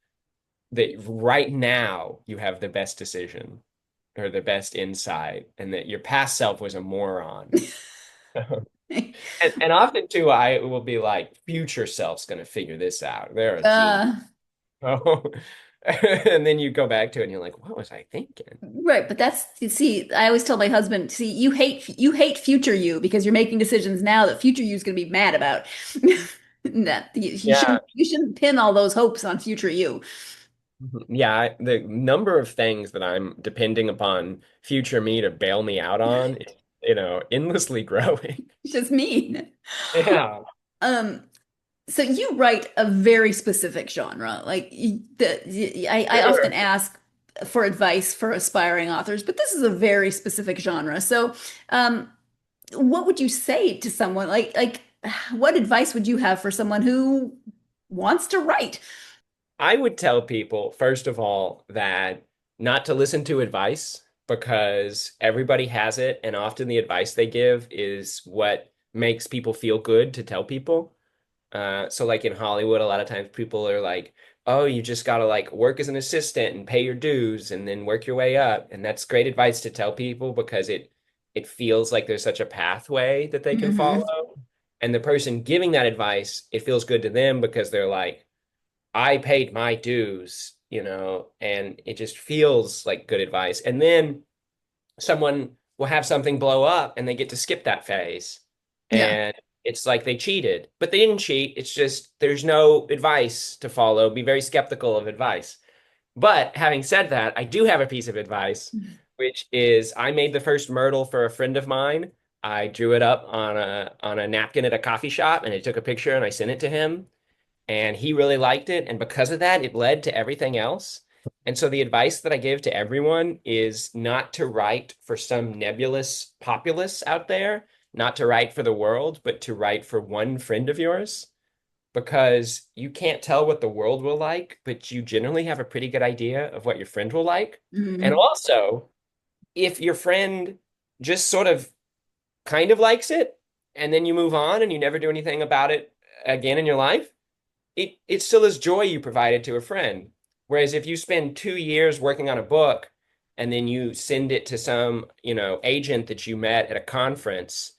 that right now you have the best decision or the best insight and that your past self was a moron. And often too, I will be like, future self's gonna figure this out. They're a genius. Oh. And then you go back to it and you're like, what was I thinking? Right, but you see, I always tell my husband, see, you hate future you because you're making decisions now that future you is going to be mad about. That Yeah. you shouldn't pin all those hopes on future you. Yeah, the number of things that I'm depending upon future me to bail me out on is, endlessly growing. It's just mean. Yeah. Um, so you write a very specific genre. Like I often ask for advice for aspiring authors, but this is a very specific genre. So, what would you say to someone like what advice would you have for someone who wants to write? I would tell people, first of all, that not to listen to advice because everybody has it, and often the advice they give is what makes people feel good to tell people. So like in Hollywood, a lot of times people are like, oh, you just gotta like work as an assistant and pay your dues and then work your way up. And that's great advice to tell people because it feels like there's such a pathway that they can Mhm. follow. And the person giving that advice, it feels good to them because they're like, I paid my dues, and it just feels like good advice. And then someone will have something blow up and they get to skip that phase. Yeah. And it's like they cheated, but they didn't cheat. It's just there's no advice to follow. Be very skeptical of advice. But having said that, I do have a piece of advice, which is I made the first Myrtle for a friend of mine. I drew it up on a napkin at a coffee shop and I took a picture and I sent it to him and he really liked it. And because of that, it led to everything else. And so the advice that I give to everyone is not to write for some nebulous populace out there, not to write for the world, but to write for one friend of yours, because you can't tell what the world will like, but you generally have a pretty good idea of what your friend will like. And also, if your friend just sort of kind of likes it, and then you move on and you never do anything about it again in your life, it still is joy you provided to a friend. Whereas if you spend 2 years working on a book and then you send it to some, agent that you met at a conference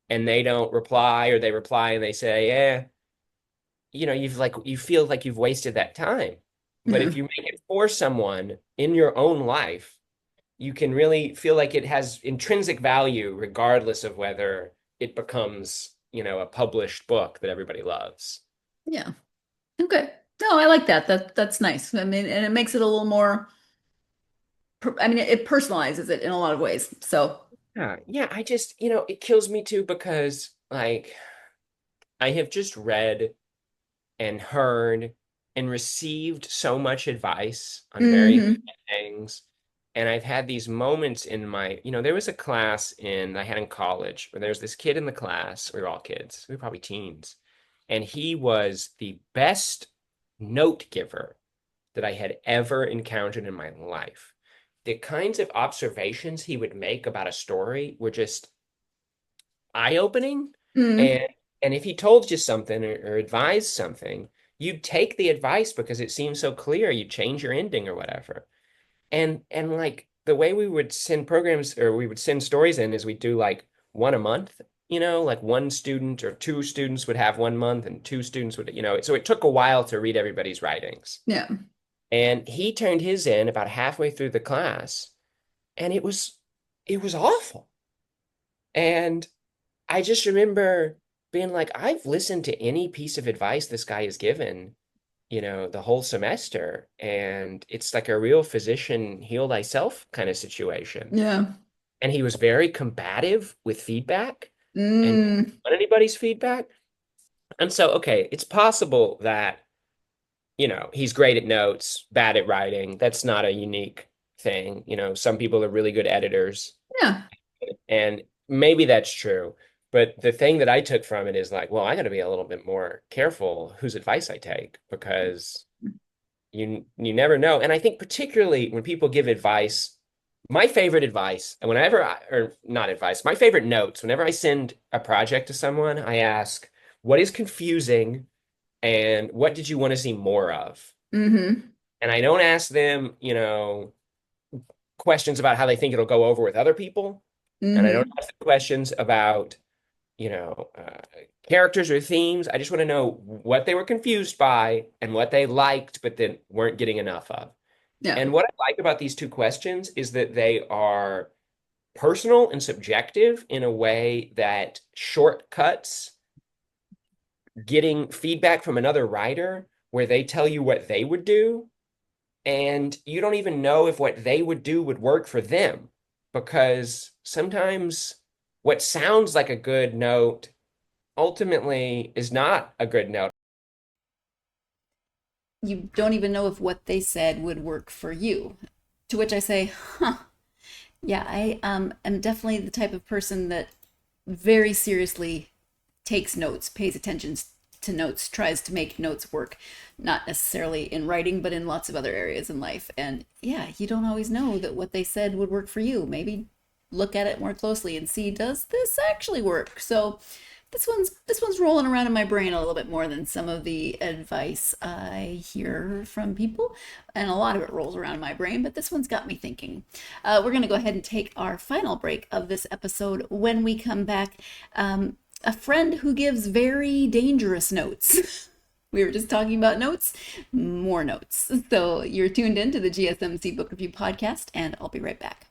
and they don't reply, or they reply and they say, yeah, you feel like you've wasted that time. But if you make it for someone in your own life, you can really feel like it has intrinsic value, regardless of whether it becomes, a published book that everybody loves. Yeah. Okay. No, I like that. That's nice. I mean, and it makes it a little more, it personalizes it in a lot of ways. So Yeah, I just, it kills me too, because like I have just read and heard and received so much advice on very things. And I've had these moments in my, there was a class I had in college where there was this kid in the class. We were all kids. We were probably teens. And he was the best note giver that I had ever encountered in my life. The kinds of observations he would make about a story were just eye-opening. And if he told you something or advised something, you'd take the advice because it seemed so clear. You'd change your ending or whatever. And like the way we would send programs, or we would send stories in, is we do like one a month, like one student or two students would have 1 month and two students would, so it took a while to read everybody's writings. Yeah. And he turned his in about halfway through the class, and it was awful. And I just remember being like, I've listened to any piece of advice this guy has given, the whole semester, and it's like a real physician heal thyself kind of situation. Yeah. And he was very combative with feedback and not anybody's feedback. And so, okay, it's possible that, he's great at notes, bad at writing. That's not a unique thing. Some people are really good editors. Yeah. And maybe that's true. But the thing that I took from it is like, well, I got to be a little bit more careful whose advice I take, because you never know. And I think particularly when people give advice, my favorite advice, and my favorite notes, whenever I send a project to someone, I ask, what is confusing and what did you want to see more of? And I don't ask them, questions about how they think it'll go over with other people. And I don't ask them questions about, characters or themes. I just want to know what they were confused by and what they liked, but then weren't getting enough of. Yeah. And what I like about these two questions is that they are personal and subjective in a way that shortcuts getting feedback from another writer where they tell you what they would do, and you don't even know if what they would do would work for them, because sometimes what sounds like a good note ultimately is not a good note. You don't even know if what they said would work for you. To which I say, yeah, I am definitely the type of person that very seriously takes notes, pays attention to notes, tries to make notes work, not necessarily in writing, but in lots of other areas in life. And yeah, you don't always know that what they said would work for you. Maybe look at it more closely and see, does this actually work? So this one's rolling around in my brain a little bit more than some of the advice I hear from people, and a lot of it rolls around in my brain, but this one's got me thinking. We're going to go ahead and take our final break of this episode. When we come back, a friend who gives very dangerous notes. We were just talking about notes, more notes. So you're tuned in to the GSMC Book Review Podcast, and I'll be right back.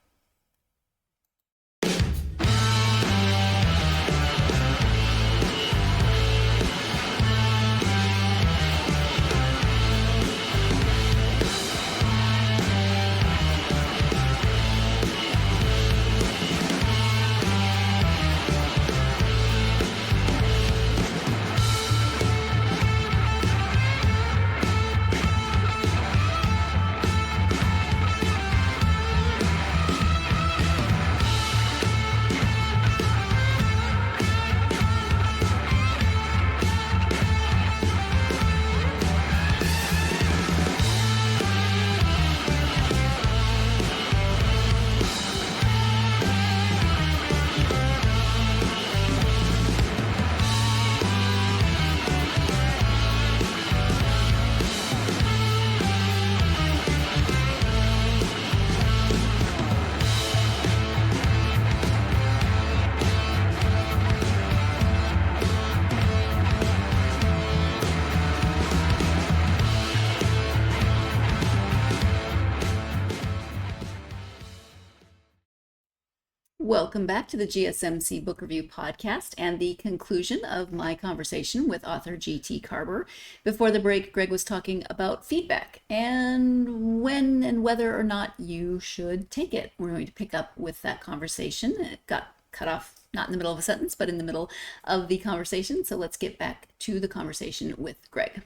Welcome back to the GSMC Book Review Podcast and the conclusion of my conversation with author G.T. Karber. Before the break, Greg was talking about feedback and when and whether or not you should take it. We're going to pick up with that conversation. It got cut off, not in the middle of a sentence, but in the middle of the conversation. So let's get back to the conversation with Greg.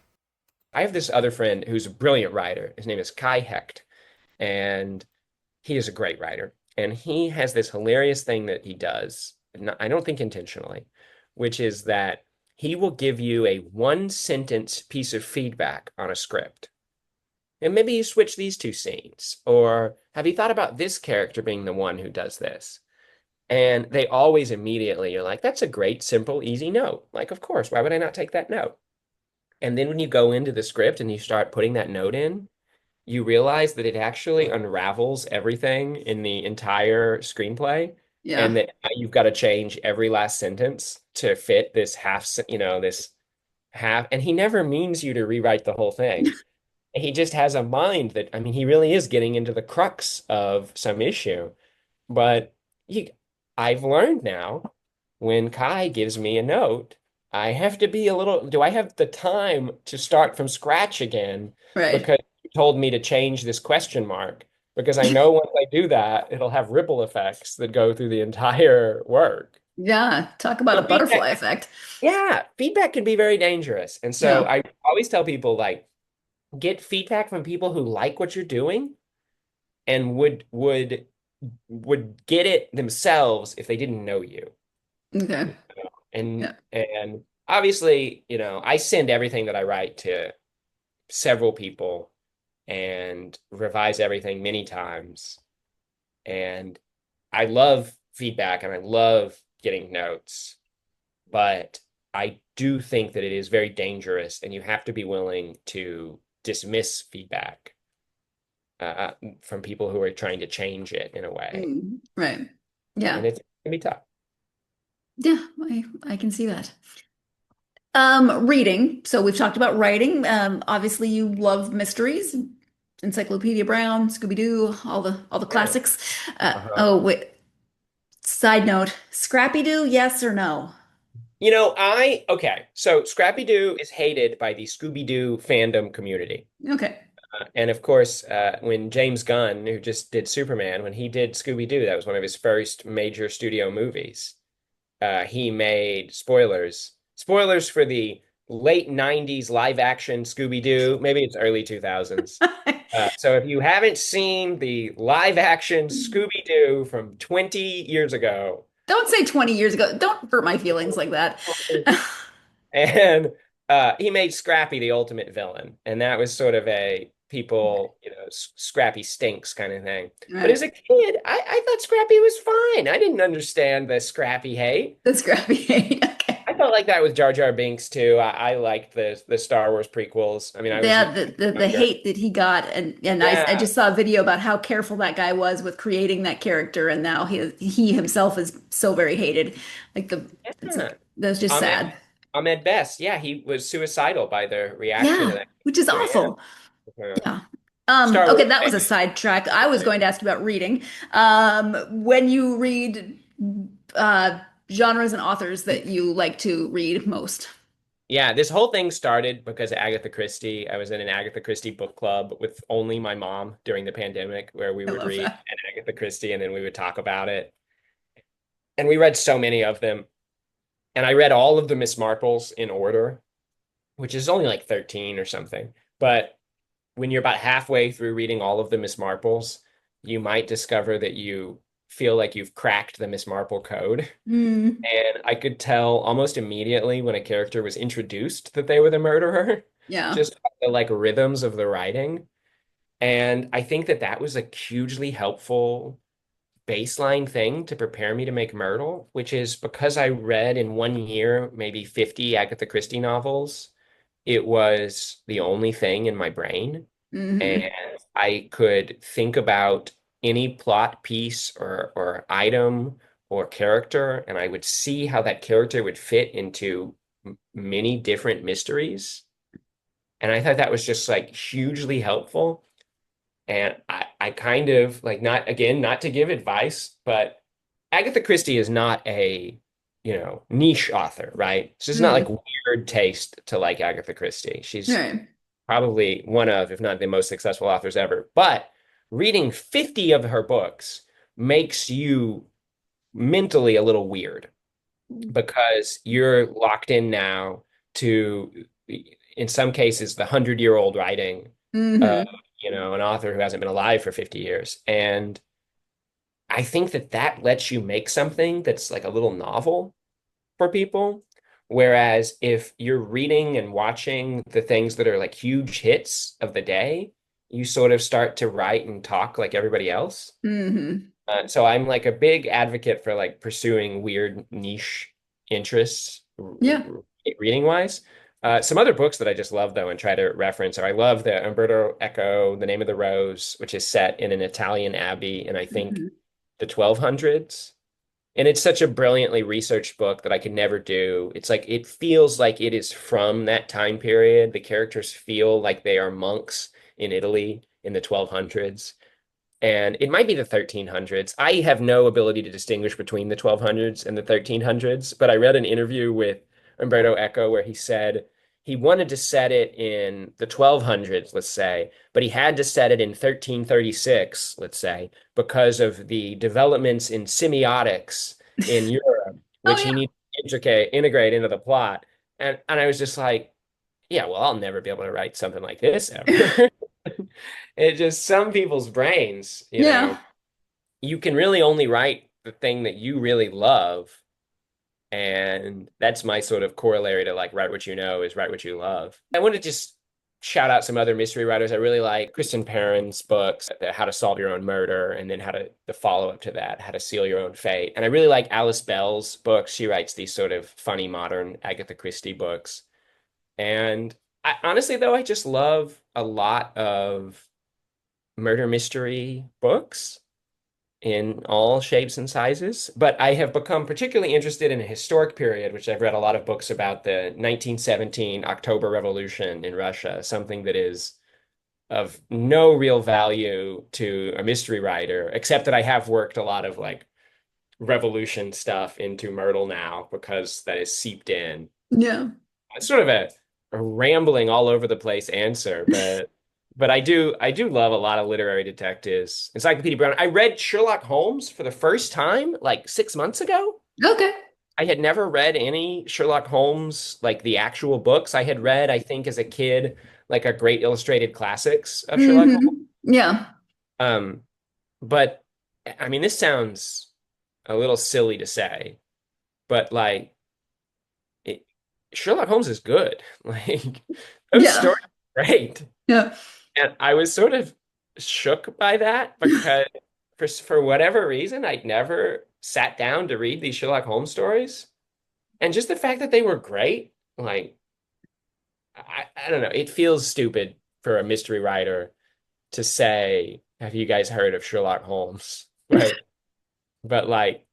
I have this other friend who's a brilliant writer. His name is Kai Hecht, and he is a great writer. And he has this hilarious thing that he does, I don't think intentionally, which is that he will give you a one-sentence piece of feedback on a script. And maybe you switch these two scenes, or have you thought about this character being the one who does this? And they always immediately, you're like, that's a great, simple, easy note. Like, of course, why would I not take that note? And then when you go into the script and you start putting that note in, you realize that it actually unravels everything in the entire screenplay. Yeah. And that you've got to change every last sentence to fit this this half. And he never means you to rewrite the whole thing. He just has a mind that, I mean, he really is getting into the crux of some issue. But I've learned now, when Kai gives me a note, I have to be do I have the time to start from scratch again? Right. Because told me to change this question mark, because I know once I do that, it'll have ripple effects that go through the entire work. Yeah, talk about a butterfly effect. Yeah, feedback can be very dangerous. And so I always tell people, like, get feedback from people who like what you're doing and would get it themselves if they didn't know you. Okay. And obviously, I send everything that I write to several people and revise everything many times. And I love feedback and I love getting notes, but I do think that it is very dangerous and you have to be willing to dismiss feedback from people who are trying to change it in a way. Right. Yeah. And it can be tough. Yeah, I can see that. Reading. So we've talked about writing. Obviously you love mysteries, Encyclopedia Brown, Scooby-Doo, all the classics. Oh, wait. Side note, Scrappy-Doo, yes or no? So Scrappy-Doo is hated by the Scooby-Doo fandom community. Okay. And of course, when James Gunn, who just did Superman, when he did Scooby-Doo, that was one of his first major studio movies. He made spoilers for the late 90s live action Scooby-Doo. Maybe it's early 2000s. So if you haven't seen the live action Scooby-Doo from 20 years ago. Don't say 20 years ago. Don't hurt my feelings like that. And he made Scrappy the ultimate villain. And that was sort of a Scrappy stinks kind of thing. Right. But as a kid, I thought Scrappy was fine. I didn't understand the Scrappy hate. The Scrappy hate, okay. I felt like that with Jar Jar Binks too. I liked the Star Wars prequels. I mean, the hate that he got, and I just saw a video about how careful that guy was with creating that character, and now he himself is so very hated. Like that's just sad. Ahmed Best, he was suicidal by the reaction to that, which is awful. Yeah. Okay, that was a sidetrack. I was going to ask you about reading. When you read genres and authors that you like to read most. Yeah, this whole thing started because of Agatha Christie. I was in an Agatha Christie book club with only my mom during the pandemic, where we would read an Agatha Christie and then we would talk about it. And we read so many of them. And I read all of the Miss Marples in order, which is only like 13 or something. But when you're about halfway through reading all of the Miss Marples, you might discover that you feel like you've cracked the Miss Marple code. And I could tell almost immediately when a character was introduced that they were the murderer. Yeah. Just the rhythms of the writing. And I think that was a hugely helpful baseline thing to prepare me to make Myrtle, which is because I read in 1 year maybe 50 Agatha Christie novels. It was the only thing in my brain. And I could think about any plot piece or item or character, and I would see how that character would fit into many different mysteries. And I thought that was just hugely helpful. And I kind of not to give advice, but Agatha Christie is not a, niche author, right? She's not like Mm. weird taste to like Agatha Christie. She's Right. probably one of, if not the most successful authors ever. But reading 50 of her books makes you mentally a little weird because you're locked in now to, in some cases, the 100-year-old writing, uh, Mm-hmm. an author who hasn't been alive for 50 years. And I think that lets you make something that's like a little novel for people. Whereas if you're reading and watching the things that are like huge hits of the day, you sort of start to write and talk like everybody else. Mm-hmm. So I'm like a big advocate for like pursuing weird niche interests Yeah. reading wise. Some other books that I just love though and try to reference are I love the Umberto Eco, The Name of the Rose, which is set in an Italian abbey in I think Mm-hmm. the 1200s. And it's such a brilliantly researched book that I could never do. It's like it feels like it is from that time period. The characters feel like they are monks in Italy in the 1200s. And it might be the 1300s. I have no ability to distinguish between the 1200s and the 1300s, but I read an interview with Umberto Eco where he said he wanted to set it in the 1200s, let's say, but he had to set it in 1336, let's say, because of the developments in semiotics in Europe, Oh which he yeah. needed to integrate into the plot. And I was just like, yeah, well, I'll never be able to write something like this ever. It just some people's brains, Yeah. you can really only write the thing that you really love. And that's my sort of corollary to like write what you know is write what you love. I want to just shout out some other mystery writers. I really like Kristen Perrin's books, How to Solve Your Own Murder, and then the follow-up to that, How to Seal Your Own Fate. And I really like Alice Bell's books. She writes these sort of funny modern Agatha Christie books. And honestly, though, I just love a lot of murder mystery books in all shapes and sizes. But I have become particularly interested in a historic period, which I've read a lot of books about the 1917 October Revolution in Russia, something that is of no real value to a mystery writer, except that I have worked a lot of like revolution stuff into Myrtle now because that is seeped in. Yeah. It's sort of a rambling all over the place answer, but I do love a lot of literary detectives. Encyclopedia Brown. I read Sherlock Holmes for the first time like 6 months ago. Okay. I had never read any Sherlock Holmes, like the actual books. I had read, I think, as a kid, like a great illustrated classics of Sherlock Holmes. Mm-hmm. Yeah. Um, but I mean, this sounds a little silly to say, but like it, Sherlock Holmes is good. Like those Yeah. stories are great. Yeah. And I was sort of shook by that because for whatever reason, I'd never sat down to read these Sherlock Holmes stories. And just the fact that they were great, like I don't know, it feels stupid for a mystery writer to say, have you guys heard of Sherlock Holmes? Right. But like,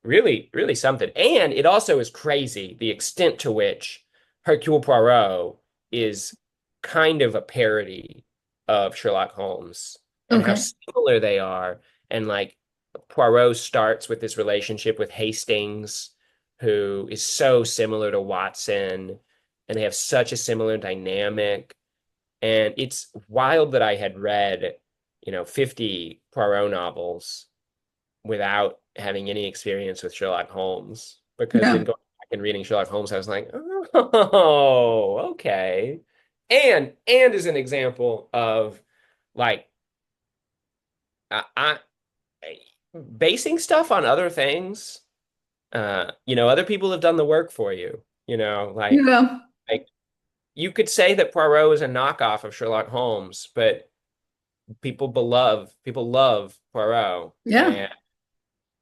really, really something. And it also is crazy the extent to which Hercule Poirot is kind of a parody of Sherlock Holmes and how Okay. similar they are. And like Poirot starts with this relationship with Hastings, who is so similar to Watson, and they have such a similar dynamic. And it's wild that I had read, 50 Poirot novels without having any experience with Sherlock Holmes. Because then Yeah. going back and reading Sherlock Holmes, I was like, oh, okay. And as an example of like I basing stuff on other things, other people have done the work for you, Yeah. like you could say that Poirot is a knockoff of Sherlock Holmes, but people love Poirot. Yeah.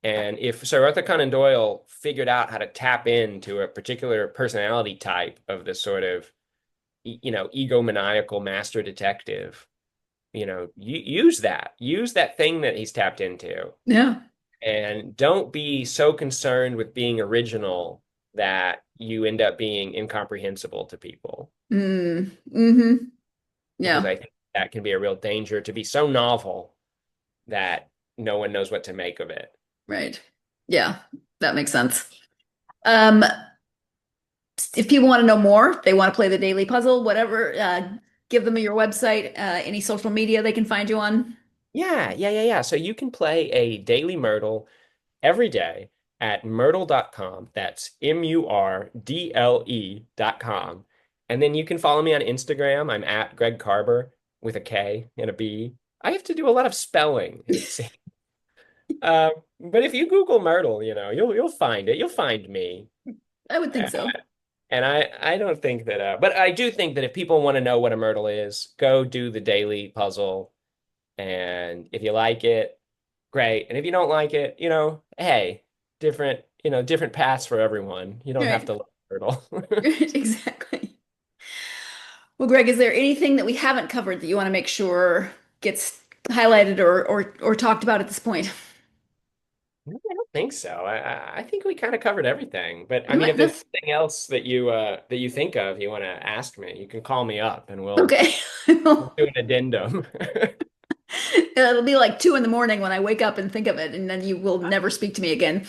And if Sir Arthur Conan Doyle figured out how to tap into a particular personality type of this sort of, egomaniacal master detective, use that thing that he's tapped into, Yeah. and don't be so concerned with being original that you end up being incomprehensible to people. Mm. Mm-hmm. Because Yeah. I think that can be a real danger to be so novel that no one knows what to make of it. Right. Yeah, that makes sense. Um, if people want to know more, they want to play the daily puzzle, whatever, give them your website, any social media they can find you on. Yeah. So you can play a daily Myrtle every day at murdle.com. That's murdle.com. And then you can follow me on Instagram. I'm at Greg Karber with a K and a B. I have to do a lot of spelling. But if you Google Myrtle, you'll find it. You'll find me. I would think Uh, so. And I don't think that, but I do think that if people want to know what a Myrtle is, go do the daily puzzle. And if you like it, great. And if you don't like it, hey, different paths for everyone. You don't have Right. to love Myrtle. Right, exactly. Well, Greg, is there anything that we haven't covered that you want to make sure gets highlighted or talked about at this point? I don't think so. I think we kind of covered everything. But I mean, Right, if there's no- something else that you think of, you want to ask me, you can call me up and we'll Okay. we'll do an addendum. It'll be like 2 in the morning when I wake up and think of it, and then you will never speak to me again.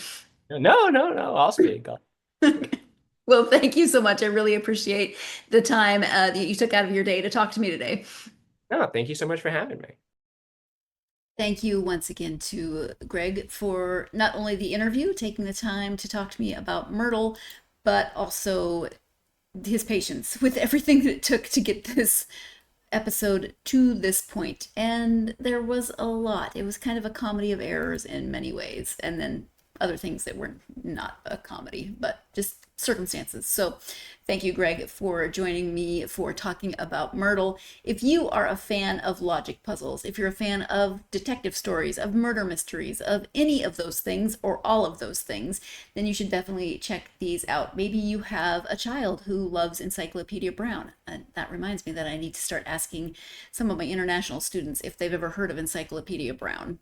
No. I'll speak. Well, thank you so much. I really appreciate the time that you took out of your day to talk to me today. No, thank you so much for having me. Thank you once again to Greg for not only the interview, taking the time to talk to me about Myrtle, but also his patience with everything that it took to get this episode to this point. And there was a lot. It was kind of a comedy of errors in many ways, and then other things that were not a comedy, but just circumstances. So thank you, Greg, for joining me for talking about Myrtle. If you are a fan of logic puzzles, if you're a fan of detective stories, of murder mysteries, of any of those things or all of those things, then you should definitely check these out. Maybe you have a child who loves Encyclopedia Brown. And that reminds me that I need to start asking some of my international students if they've ever heard of Encyclopedia Brown.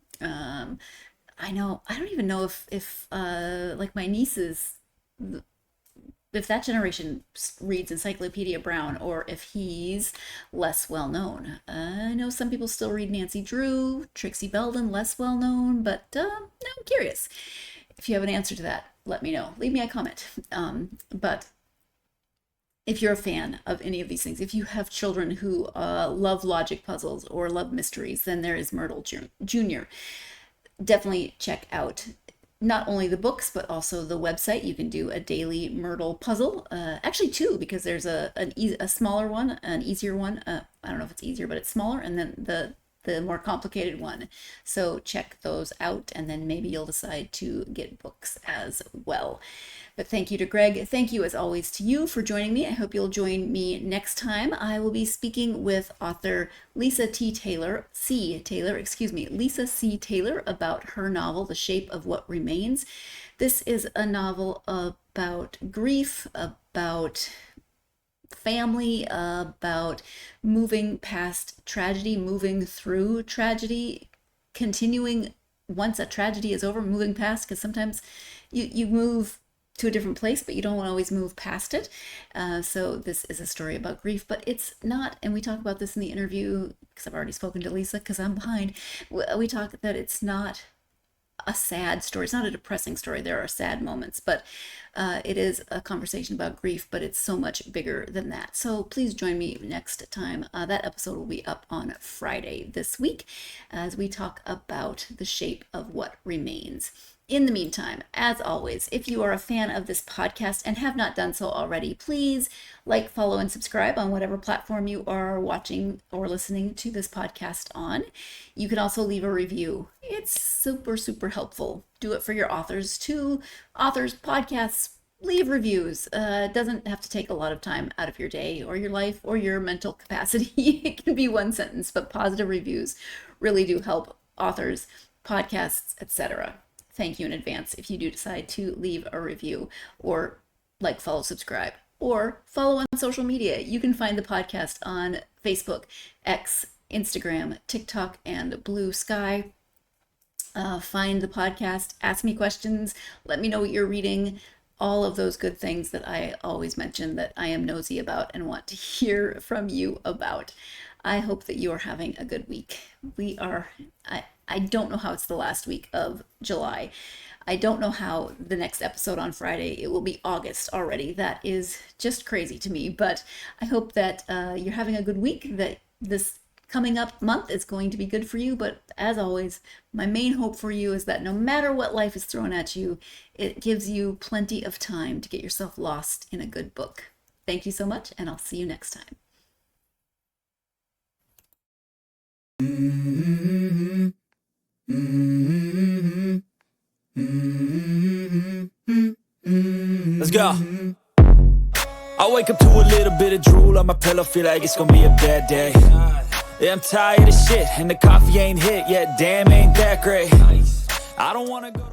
I know, I don't even know if like my nieces, if that generation reads Encyclopedia Brown or if he's less well known. I know some people still read Nancy Drew, Trixie Belden, less well known, but no, I'm curious. If you have an answer to that, let me know. Leave me a comment. But if you're a fan of any of these things, if you have children who love logic puzzles or love mysteries, then there is Myrtle Jr. Definitely check out not only the books but also the website. You can do a daily Myrtle puzzle, actually two, because there's a smaller one, an easier one. I don't know if it's easier, but it's smaller, and then the more complicated one. So check those out, and then maybe you'll decide to get books as well. But thank you to Greg. Thank you, as always, to you for joining me. I hope you'll join me next time. I will be speaking with author Lisa C. Taylor, about her novel, The Shape of What Remains. This is a novel about grief, about family, about moving past tragedy, moving through tragedy, continuing once a tragedy is over, moving past, because sometimes you move to a different place, but you don't always move past it. So this is a story about grief, but it's not, and we talk about this in the interview, because I've already spoken to Lisa, because I'm behind. We talk that it's not a sad story. It's not a depressing story. There are sad moments, but it is a conversation about grief, but it's so much bigger than that. So please join me next time. That episode will be up on Friday this week as we talk about The Shape of What Remains. In the meantime, as always, if you are a fan of this podcast and have not done so already, please like, follow, and subscribe on whatever platform you are watching or listening to this podcast on. You can also leave a review. It's super, super helpful. Do it for your authors too. Authors, podcasts, leave reviews. It doesn't have to take a lot of time out of your day or your life or your mental capacity. It can be one sentence, but positive reviews really do help authors, podcasts, etc. Thank you in advance if you do decide to leave a review or like, follow, subscribe, or follow on social media. You can find the podcast on Facebook, X, Instagram, TikTok, and Blue Sky. Find the podcast, ask me questions, let me know what you're reading, all of those good things that I always mention that I am nosy about and want to hear from you about. I hope that you are having a good week. I don't know how it's the last week of July. I don't know how the next episode on Friday, it will be August already. That is just crazy to me. But I hope that you're having a good week, that this coming up month is going to be good for you. But as always, my main hope for you is that no matter what life is thrown at you, it gives you plenty of time to get yourself lost in a good book. Thank you so much, and I'll see you next time. Let's go. I wake up to a little bit of drool on my pillow, feel like it's gonna be a bad day. Yeah, I'm tired of shit, and the coffee ain't hit yet, damn, ain't that great. I don't wanna go